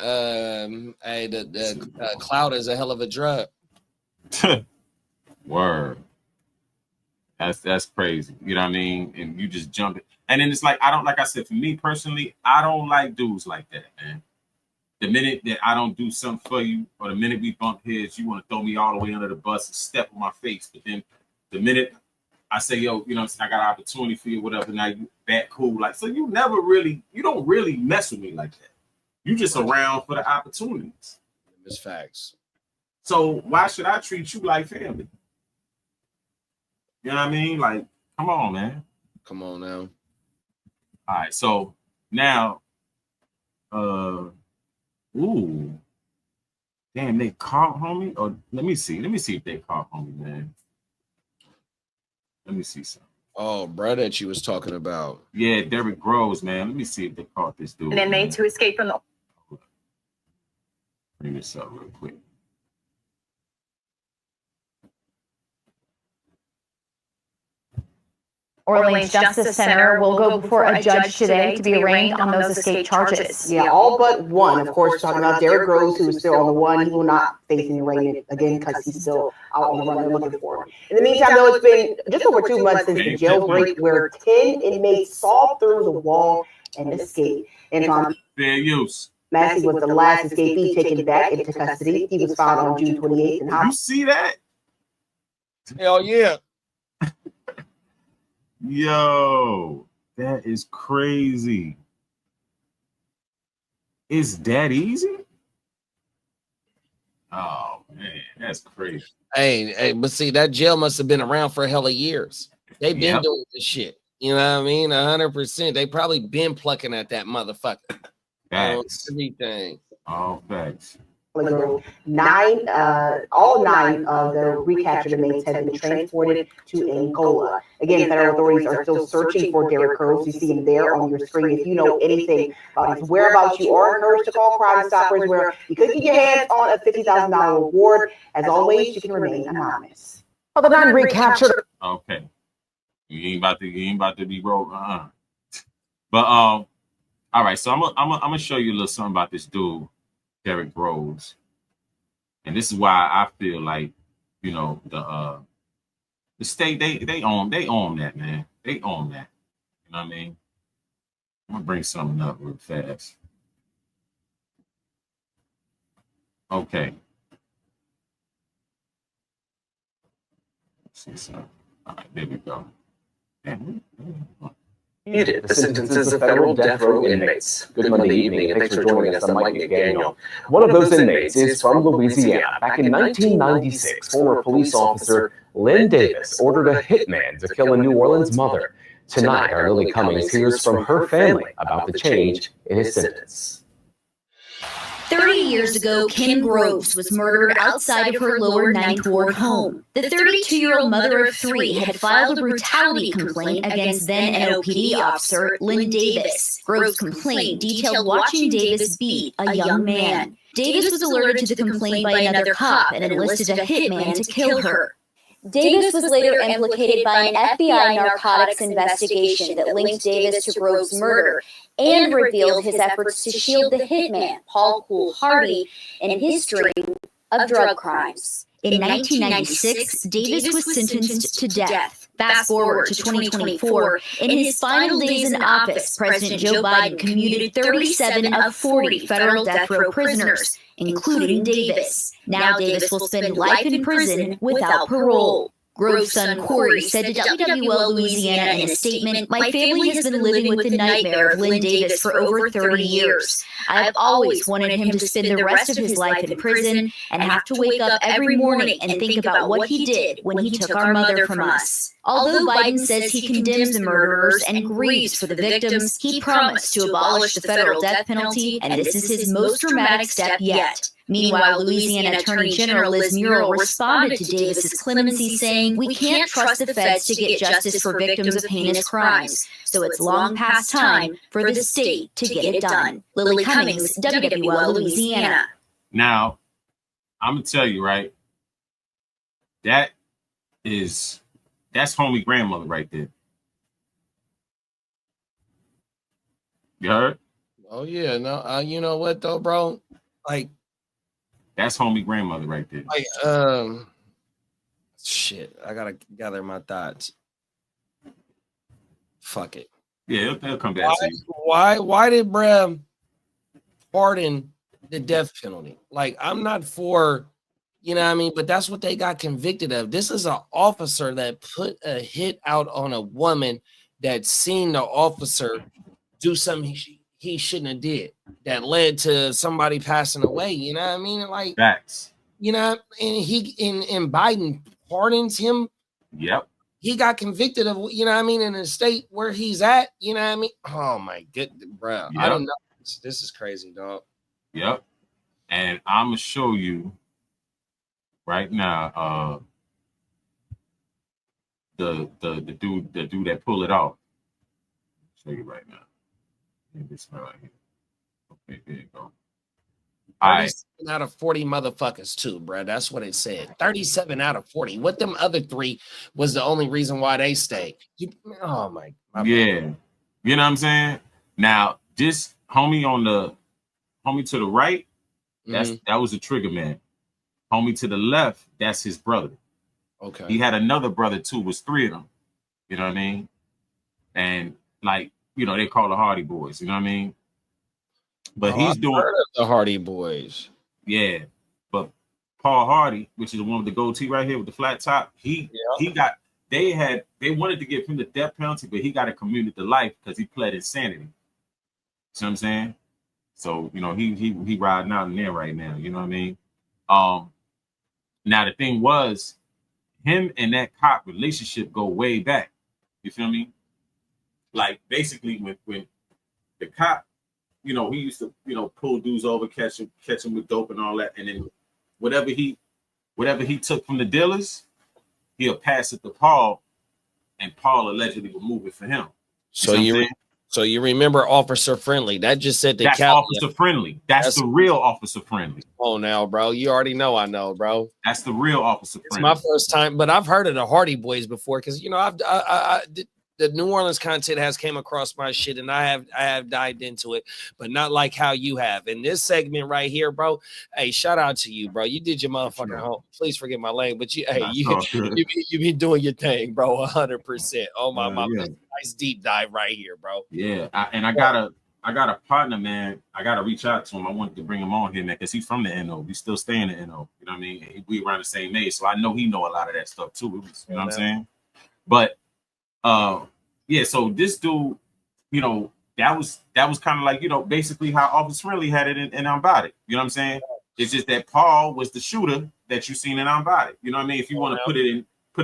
hey, the cloud is a hell of a drug. Word. That's crazy. You know what I mean? And you just jump it. And then it's like, I don't, like I said, for me personally, I don't like dudes like that, man. The minute that I don't do something for you, or the minute we bump heads, you want to throw me all the way under the bus and step on my face. But then the minute I say, yo, you know what I'm saying, I got an opportunity for you, whatever, now you that cool. Like, so you don't really mess with me like that. You just around for the opportunities. It's facts. So why should I treat you like family? You know what I mean? Like, come on, man. Come on now. All right, so now, ooh, damn, they caught homie. Or let me see if they caught homie, man. Let me see something. Oh, bro, that you was talking about. Yeah, Derrick Groves, man. Let me see if they caught this dude. An inmate to escape from the. Bring this up real quick. Orleans Justice Center will go before a judge today to be arraigned on those escape charges. Yeah, all but one. Of course, talking about Derrick Groves, who is still on the one. He will not face any arraignment again because he's still out on the run. They're looking for him. In the meantime, though, it's been just over 2 months since the jailbreak where 10 inmates saw through the wall and escaped. And fair use. Massey was the last escapee taken back into custody. He was found on June 28th. Did you see that? Hell yeah. Yo, that is crazy. Is that easy? Oh man, that's crazy. Hey, but see, that jail must have been around for a hell of years. They've been Yep. doing this shit. You know what I mean? 100%. They probably been plucking at that motherfucker. Facts. Everything. All facts. All 9 of the recaptured inmates have been transported to Angola. Again, federal authorities are still searching for Derrick Groves. You see him there on your screen. If you know anything about his whereabouts, you are encouraged to call Crime Stoppers, where you could get your hands on a $50,000 reward. As always, you can remain anonymous. Oh, the 9 recaptured. Okay. You ain't about to be broke. But all right. So I'm gonna show you a little something about this dude, Derrick Groves. And this is why I feel like, you know, the state, they own that, man. They own that. You know what I mean? I'm gonna bring something up real fast. Okay. Let's see something. All right, there we go. Muted the sentences of federal death row inmates. Good Monday evening, and thanks for joining us. I'm Mike McDaniel. One of those inmates is from Louisiana. Back in 1996, former police officer Lynn Davis ordered a hitman to kill a New Orleans mother. Tonight, our Lily Cummings hears from her family about the change in his sentence. 30 years ago, Kim Groves was murdered outside of her lower Ninth Ward home. The 32-year-old mother of 3 had filed a brutality complaint against then NOPD officer Lynn Davis. Groves' complaint detailed watching Davis beat a young man. Davis was alerted to the complaint by another cop and enlisted a hitman to kill her. Davis was later implicated by an FBI narcotics investigation that linked Davis to Groves' murder and revealed his efforts to shield the hitman, Paul Cool Hardy, in his string of drug crimes. In 1996, Davis was sentenced to death. Fast forward to 2024. In his final days in office, President Joe Biden commuted 37 of 40 federal death row prisoners, including Davis. Now Davis will spend life in prison without parole. Groves' son Corey said to WWL Louisiana in a statement, "My family has been living with the nightmare of Lynn Davis for over 30 years. I have always wanted him to spend the rest of his life in prison and have to wake up every morning and think about what he did when he took our mother from us." Although Biden says he condemns the murderers and grieves for the victims, he promised to abolish the federal death penalty, and this is his most dramatic step yet. Meanwhile, Louisiana Attorney General Liz Muriel responded to Davis's clemency, saying, "We can't trust the feds to get justice for victims of heinous crimes, so it's long past time for the state to get it done." Lily Cummings, WWL Louisiana. Now, I'm gonna tell you, right? That's homie grandmother right there. You heard? Oh yeah, no, you know what though, bro? Like, that's homie grandmother right there. Like, shit, I gotta gather my thoughts. Fuck it. Yeah, they'll come back to you. Why did bruh pardon the death penalty? Like, I'm not for, you know what I mean, but that's what they got convicted of. This is an officer that put a hit out on a woman that seen the officer do something he shouldn't have did, that led to somebody passing away. You know what I mean? Like, facts. You know, and Biden pardons him. Yep. He got convicted of, you know what I mean, in the state where he's at. You know what I mean? Oh my goodness, bro. Yep. I don't know. This is crazy, dog. Yep. And I'm gonna show you right now the dude that pulled it off. I'll show you right now. This right here. Okay, there you go. All right. 37 out of 40 motherfuckers too, bro. That's what it said. 37 out of 40. What them other 3 was the only reason why they stayed. Oh my yeah. You know what I'm saying? Now, this homie to the right, that was the trigger man. Homie to the left, that's his brother. Okay. He had another brother too, was 3 of them. You know what I mean? And like, you know, they call the Hardy Boys, you know what I mean? But he's I've doing heard of the Hardy Boys. Yeah, but Paul Hardy, which is the one with the gold tee right here with the flat top, he got they wanted to give him the death penalty, but he got it commuted to life because he pled insanity. See what I'm saying? So he riding out in there right now. You know what I mean? Now the thing was, him and that cop relationship go way back. You feel me? Like basically when the cop, he used to pull dudes over, catch him with dope and all that, and then whatever he took from the dealers, he'll pass it to Paul, and Paul allegedly will move it for him. So you remember Officer Friendly? That just said that's Officer Friendly. That's the real Officer Friendly. Oh, now, bro, you already know. I know, bro. That's the real Officer Friendly. It's my first time, but I've heard of the Hardy Boys before because the New Orleans content has came across my shit, and I have dived into it, but not like how you have. In this segment right here, bro. Hey, shout out to you, bro. You did your motherfucking home. Please forget my language, but you be doing your thing, bro. 100%. Oh my nice deep dive right here, bro. Yeah, I got a partner, man. I got to reach out to him. I wanted to bring him on here, man, because he's from the NO. We still stay in the NO. You know what I mean? We around the same age, so I know he know a lot of that stuff too. You know what I'm saying? But yeah, so this dude, that was kind of like, basically how Officer Friendly had it in Unbodied. You know what I'm saying? It's just that Paul was the shooter that you seen in Unbodied. You know what I mean? If you want to put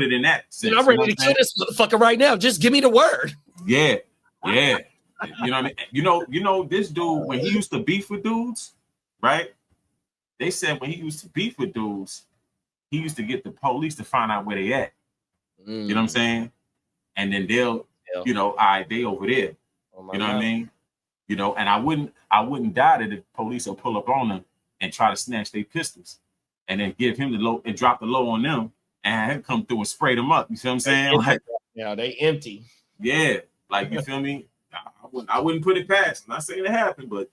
it in that sense. I'm ready to kill this motherfucker right now. Just give me the word. Yeah. You know what I mean? This dude, when he used to beef with dudes, right? They said when he used to beef with dudes, he used to get the police to find out where they at. You know what I'm saying? And then they'll, all right, they over there. You know what I mean? And I wouldn't doubt it if police will pull up on them and try to snatch their pistols and then give him the low and drop the low on them and have him come through and spray them up. You see what I'm saying? Like, yeah, they empty. Yeah, like, you feel me? I wouldn't put it past. I'm not saying it happened, but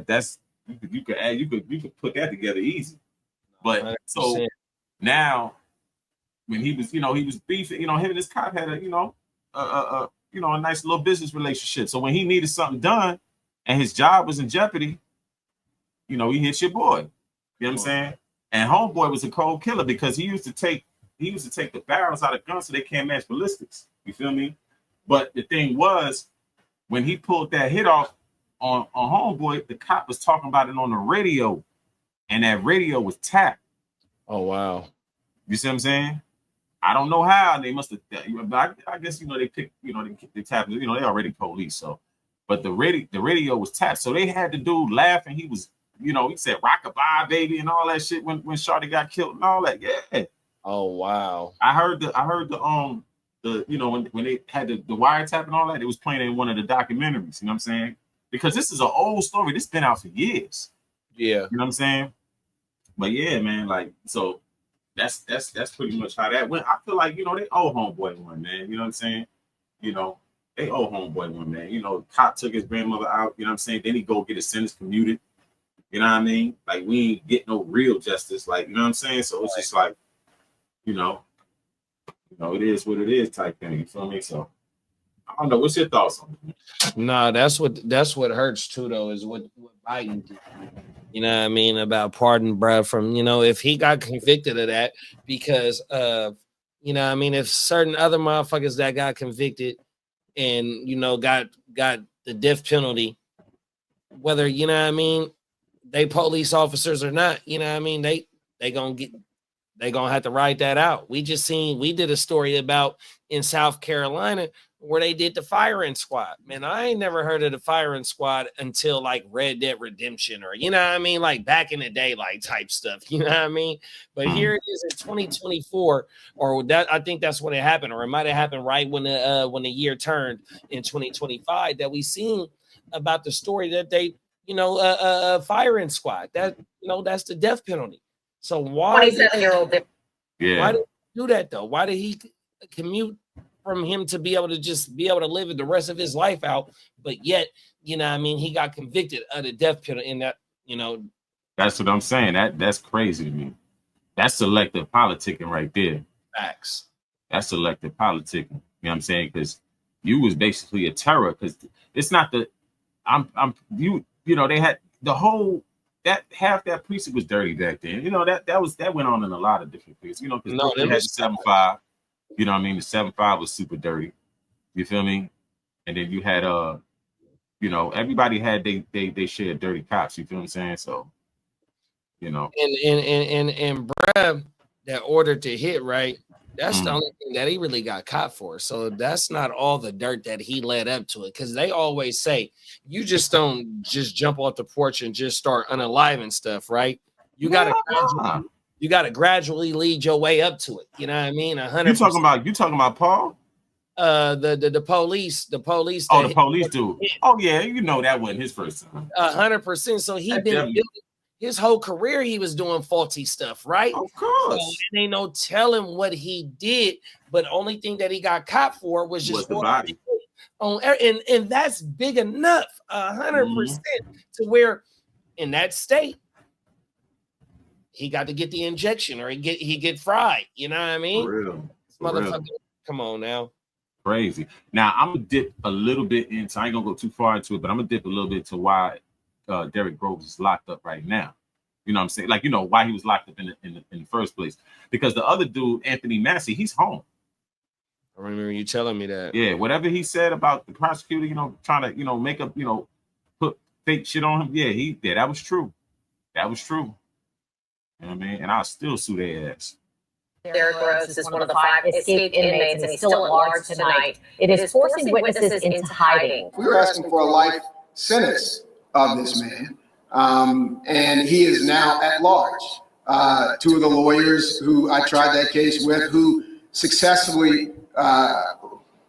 that's you could put that together easy. But 100%. So now when he was beefing, him and this cop had a nice little business relationship. So when he needed something done and his job was in jeopardy, he hit your boy. You know what I'm saying? And homeboy was a cold killer because he used to take the barrels out of guns so they can't match ballistics. You feel me? But the thing was, when he pulled that hit off on homeboy, the cop was talking about it on the radio, and that radio was tapped. Oh wow! You see what I'm saying? I don't know how they must have, but I guess they picked, they tapped. They already police. So, but the radio was tapped, so they had the dude laughing. He was, he said "rockabye baby" and all that shit when Shawty got killed and all that. Yeah. Oh wow! I heard the when they had the wiretap and all that, it was playing in one of the documentaries. You know what I'm saying? Because this is an old story. This has been out for years. Yeah. You know what I'm saying? But yeah, man, like, so that's pretty much how that went. I feel like, they owe homeboy one, man. You know what I'm saying? They owe homeboy one, man. Cop took his grandmother out, you know what I'm saying? Then he go get his sentence commuted. You know what I mean? Like, we ain't get no real justice, like, you know what I'm saying? So it's just like, it is what it is type thing. You feel me? So I don't know. What's your thoughts on it? Nah, that's what hurts too, though, is what Biden did. You know what I mean? About pardon, bruh, from, if he got convicted of that, because if certain other motherfuckers that got convicted and, got the death penalty, whether, they police officers or not, they gonna have to ride that out. We did a story about in South Carolina where they did the firing squad. Man, I ain't never heard of the firing squad until like Red Dead Redemption or, like back in the day, like type stuff, But here it is in 2024, or that, I think that's when it happened, or it might have happened right when the year turned in 2025, that we seen about the story that they, firing squad, that, that's the death penalty. So why 27-year-old? Yeah. Why did he do that though? Why did he commute from him to be able to live the rest of his life out? But yet, he got convicted of the death penalty in that, That's what I'm saying. That's crazy to me. That's selective politicking right there. Facts. That's selective politicking. You know what I'm saying? Because you was basically a terror. Because it's not they had the whole that half that precinct was dirty back then. You know, that went on in a lot of different things. You know, because Brooklyn had the 7-5. You know what I mean? The 7-5 was super dirty. You feel me? And then you had you know, everybody had they shared dirty cops. You feel what I'm saying? So, you know, and bruh, that order to hit, right? That's the only thing that he really got caught for. So that's not all the dirt that he led up to it. Because they always say you just don't just jump off the porch and just start unaliving stuff, right? You gotta gradually lead your way up to it. You know what I mean? 100%. You talking about Paul? The police. Oh, the police dude. Oh yeah, you know that wasn't his first time. 100%. So he been building his whole career. He was doing faulty stuff, right? Of course. So it ain't no telling what he did. But only thing that he got caught for was just the body. And that's big enough, 100% to where in that state he got to get the injection or he get fried. You know what I mean? For real. Motherfucker, come on now. Crazy. Now I'm gonna dip a little bit into. I ain't gonna go too far into it, but I'm gonna dip a little bit to why Derrick Groves is locked up right now. You know what I'm saying? Like, you know, why he was locked up in the first place. Because the other dude, Anthony Massey, he's home. I remember you telling me that. Yeah, whatever he said about the prosecutor, you know, trying to, you know, make up, you know, put fake shit on him. Yeah, that was true. That was true. You know what I mean? And I'll still sue their ass. Derrick Groves is one of the 5 escaped inmates, and he's still at large tonight. It is forcing witnesses into hiding. We were asking for a life sentence of this man, and he is now at large. 2 of the lawyers who I tried that case with, who successfully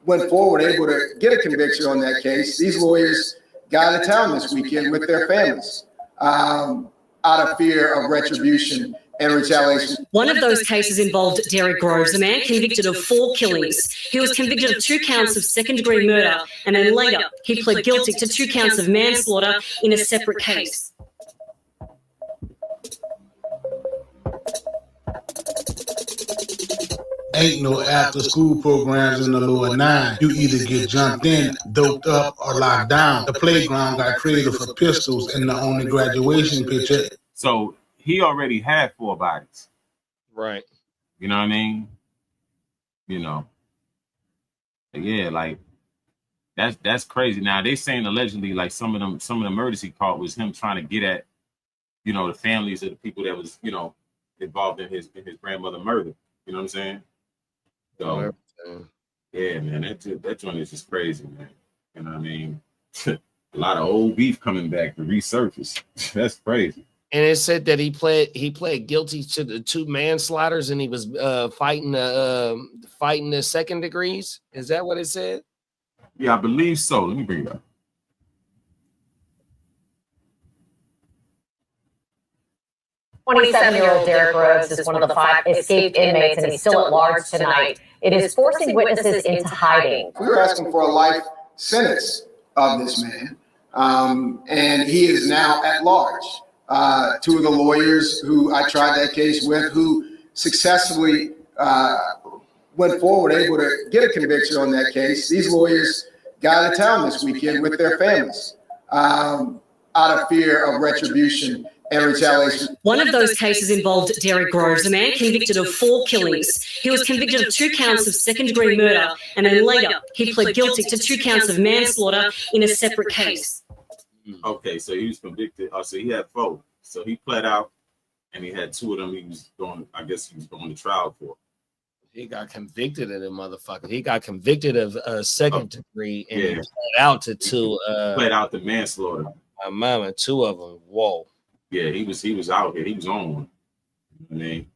went forward, able to get a conviction on that case. These lawyers got out of town this weekend with their families out of fear of retribution and retaliation. One of those cases involved Derrick Groves, a man convicted of 4 killings. He was convicted of 2 counts of second-degree murder, and then later he pled guilty to 2 counts of manslaughter in a separate case. Ain't no after-school programs in the lower 9. You either get jumped in, doped up, or locked down. The playground got created for pistols, and the only graduation picture. So he already had 4 bodies. Right. You know what I mean? You know. Yeah, like that's crazy. Now they saying allegedly like some of the murders he caught was him trying to get at, you know, the families of the people that was, you know, involved in his grandmother murder. You know what I'm saying? So yeah, man, that joint is just crazy, man. You know what I mean? A lot of old beef coming back to resurface. That's crazy. And it said that he pled guilty to the 2 manslaughters, and he was fighting the second degrees. Is that what it said? Yeah, I believe so. Let me bring it up. $27-year-old Derrick Groves is one of the 5 escaped inmates, and he's still at large tonight. It is forcing witnesses into hiding. We were asking for a life sentence of this man, and he is now at large. 2 of the lawyers who I tried that case with, who successfully went forward, able to get a conviction on that case. These lawyers got out of town this weekend with their families out of fear of retribution and retaliation. One of those cases involved Derrick Groves, a man convicted of 4 killings. He was convicted of 2 counts of second-degree murder, and then later he pled guilty to 2 counts of manslaughter in a separate case. Okay, so he was convicted. So he had 4. So he pled out, and he had 2 of them. He was going to trial for. He got convicted of the motherfucker. He got convicted of second degree, and he pled out to 2. Pled out the manslaughter. My mama, 2 of them. Whoa. Yeah, he was out here. He was on one. I mean,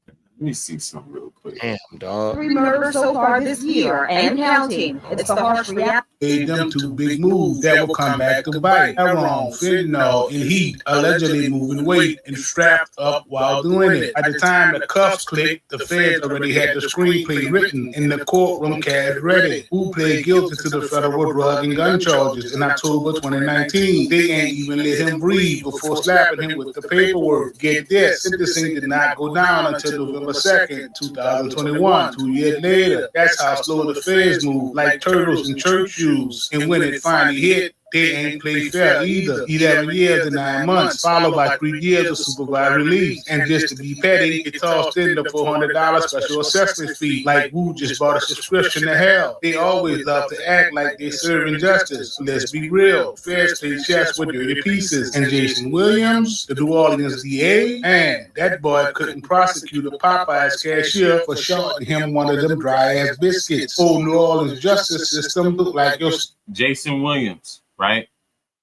let me see something real quick. Damn, dog. 3 murders so far this year and counting. It's the harsh reality. Made them 2 big moves that will come back to bite. Heroin, fentanyl, and heat, allegedly moving weight and strapped up while doing it. At the time the cuffs clicked, the feds already had the screenplay written and the courtroom cast ready. Who pled guilty to the federal drug and gun charges in October 2019. They ain't even let him breathe before slapping him with the paperwork. Get this, sentencing did not go down until November 2nd, 2021. 2 years later, that's how slow the feds move, like turtles in church shoes. And when it finally hit, they ain't played fair either. 11 years and 9 months, followed by 3 years of supervised release. And just to be petty, it tossed in the $400 special assessment fee, like Wu just bought a subscription to hell. They always love to act like they serving justice. Let's be real. Feds play chess with dirty pieces. And Jason Williams, the New Orleans DA, and that boy couldn't prosecute a Popeye's cashier for shorting him one of them dry-ass biscuits. Old New Orleans justice system look like your... Jason Williams, right?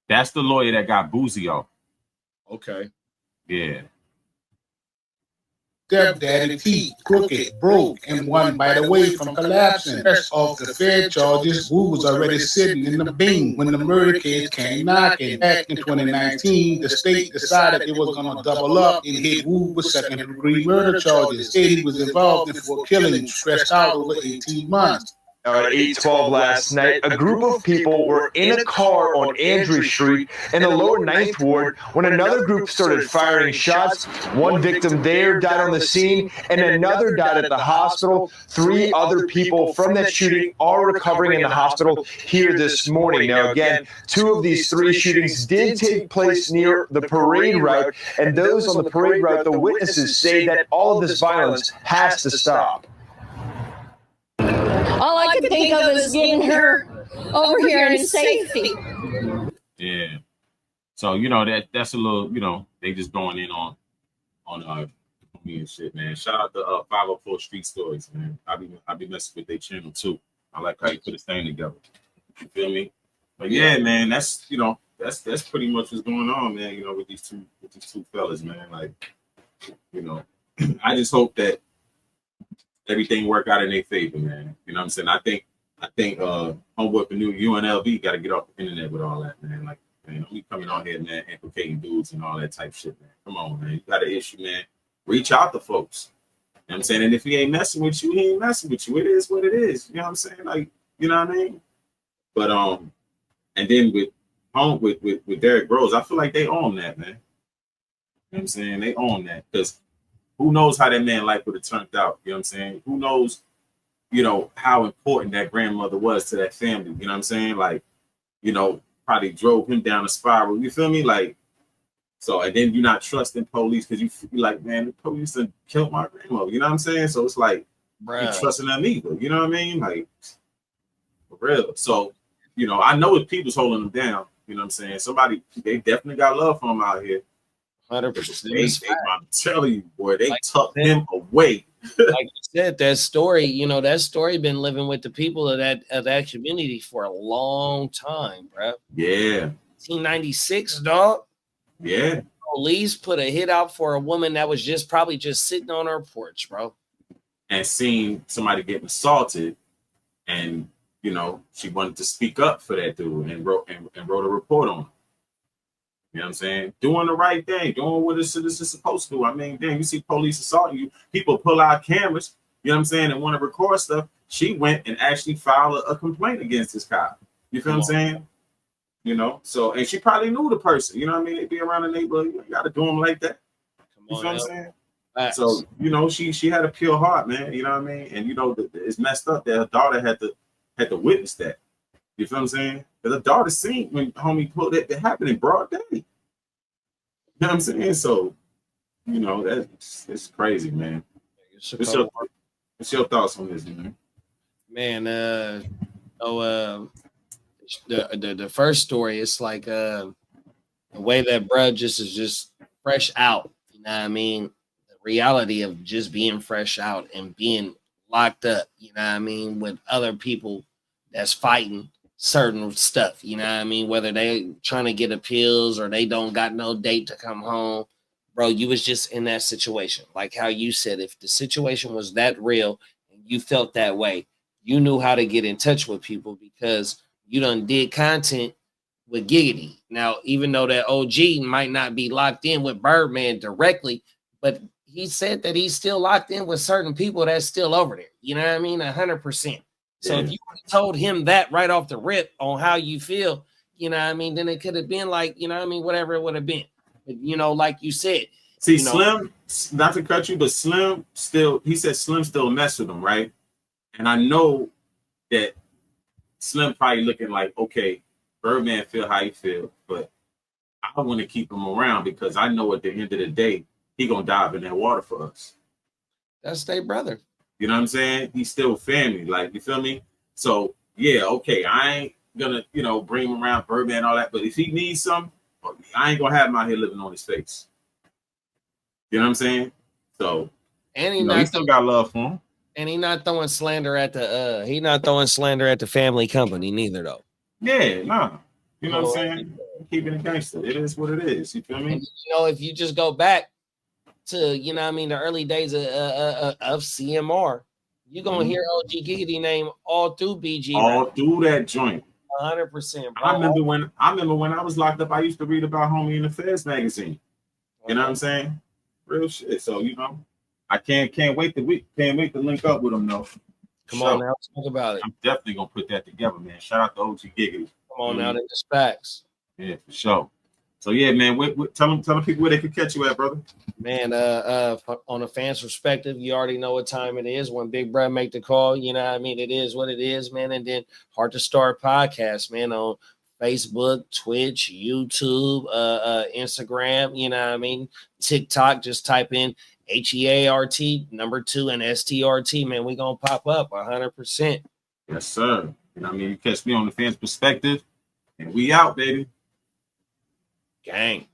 That's the lawyer that got Boozy off. Okay. Yeah. Stepdaddy T, crooked, broke, and one bite away from collapsing. Fresh off the Fed charges, Wu was already sitting in the bing when the murder case came knocking. Back in 2019, the state decided it was going to double up and hit Wu with second-degree murder charges. Said he was involved in 4 killings, stretched out over 18 months. At 8:12 last night, a group of people were in a car on Andrew Street in the lower 9th Ward when another group started firing shots. One victim there died on the scene, and another died at the hospital. 3 other people from that shooting are recovering in the hospital here this morning. Now, again, 2 of these 3 shootings did take place near the parade route, and those on the parade route, the witnesses say that all of this violence has to stop. All I could think of is getting her over here in safety. Yeah. So, you know, that's a little, you know, they just going in on me and shit, man. Shout out to 504 Street Stories, man. I be messing with their channel too. I like how you put this thing together. You feel me? But yeah, man, that's, you know, that's pretty much what's going on, man, you know, with these two fellas, man. Like, you know, I just hope that everything work out in their favor, man. You know what I'm saying? I think homeboy for new UNLV got to get off the internet with all that, man. Like, man, we coming on here, man, implicating dudes and all that type shit, man. Come on, man. You got an issue, man. Reach out to folks. You know what I'm saying? And if he ain't messing with you, he ain't messing with you. It is what it is. You know what I'm saying? Like, you know what I mean? But and then with Derrick Groves, I feel like they own that, man. You know what I'm saying? They own that because who knows how that man's life would have turned out? You know what I'm saying? Who knows, you know, how important that grandmother was to that family? You know what I'm saying? Like, you know, probably drove him down a spiral. You feel me? Like, so, and then you're not trusting police because you feel like, man, the police done killed my grandmother. You know what I'm saying? So it's like, you trusting them either. You know what I mean? Like, for real. So, you know, I know if people's holding them down. You know what I'm saying? Somebody, they definitely got love for him out here. 100%. I'm telling you, boy, they tucked him away. Like you said, that story, you know, that story been living with the people of that community for a long time, bro. Yeah. 1996, dog. Yeah. Police put a hit out for a woman that was probably just sitting on her porch, bro. And seeing somebody getting assaulted, and you know, she wanted to speak up for that dude and wrote a report on him. You know what I'm saying? Doing the right thing, doing what it's supposed to do. I mean, then you see police assaulting you, people pull out cameras, you know what I'm saying, and want to record stuff. She went and actually filed a complaint against this cop. You feel what I'm saying? You know, so, and she probably knew the person, you know what I mean? They'd be around the neighborhood, you got to do them like that. You feel what I'm saying? Right. So, you know, she had a pure heart, man, you know what I mean? And, you know, it's messed up that her daughter had to witness that. You feel what I'm saying? Because the daughter seen when homie pulled it happen in broad day. You know what I'm saying? So, you know, it's crazy, man. What's your thoughts on this, man? Man, the first story, it's like the way that bro just is just fresh out. You know what I mean? The reality of just being fresh out and being locked up, you know what I mean, with other people that's fighting certain stuff, you know what I mean, whether they trying to get appeals or they don't got no date to come home. Bro, you was just in that situation. Like how you said, if the situation was that real and you felt that way, you knew how to get in touch with people because you done did content with Giggity. Now, even though that OG might not be locked in with Birdman directly, but he said that he's still locked in with certain people that's still over there. You know what I mean? 100%. So if you told him that right off the rip on how you feel, you know what I mean, then it could have been like, you know what I mean, whatever it would have been. But, you know, like you said. See, you know, Slim, not to cut you, but Slim still, he said Slim still mess with him, right? And I know that Slim probably looking like, okay, Birdman feel how he feel, but I want to keep him around because I know at the end of the day, he gonna dive in that water for us. That's their brother. You know what I'm saying? He's still family, like, you feel me? So yeah, okay, I ain't gonna, bring him around Birdman and all that, but if he needs something, I ain't gonna have him out here living on his face. You know what I'm saying? So and he still got love for him. And he not throwing slander at the family company neither though. Yeah, nah. You know what I'm saying? Keeping it gangster. It is what it is. You feel me? And, if you just go back to, the early days of CMR, you're gonna hear OG Giggity name all through BG. All through that joint. 100%. I remember when I was locked up, I used to read about homie in the Feds magazine. You know what I'm saying? Real shit. So, I can't wait to link up with him though. Come on now, let's talk about it. I'm definitely gonna put that together, man. Shout out to OG Giggity. Come on now, that's facts. Yeah, for sure. So yeah, man, tell them people where they can catch you at, brother. Man, on a fan's perspective, you already know what time it is when Big Brad make the call. You know what I mean? It is what it is, man. And then Heart to Start podcast, man, on Facebook, Twitch, YouTube, Instagram, you know what I mean? TikTok, just type in HEART number 2 and STRT, man. We gonna pop up 100%. Yes, sir. You know what I mean? You catch me on the fan's perspective, and we out, baby. Gang.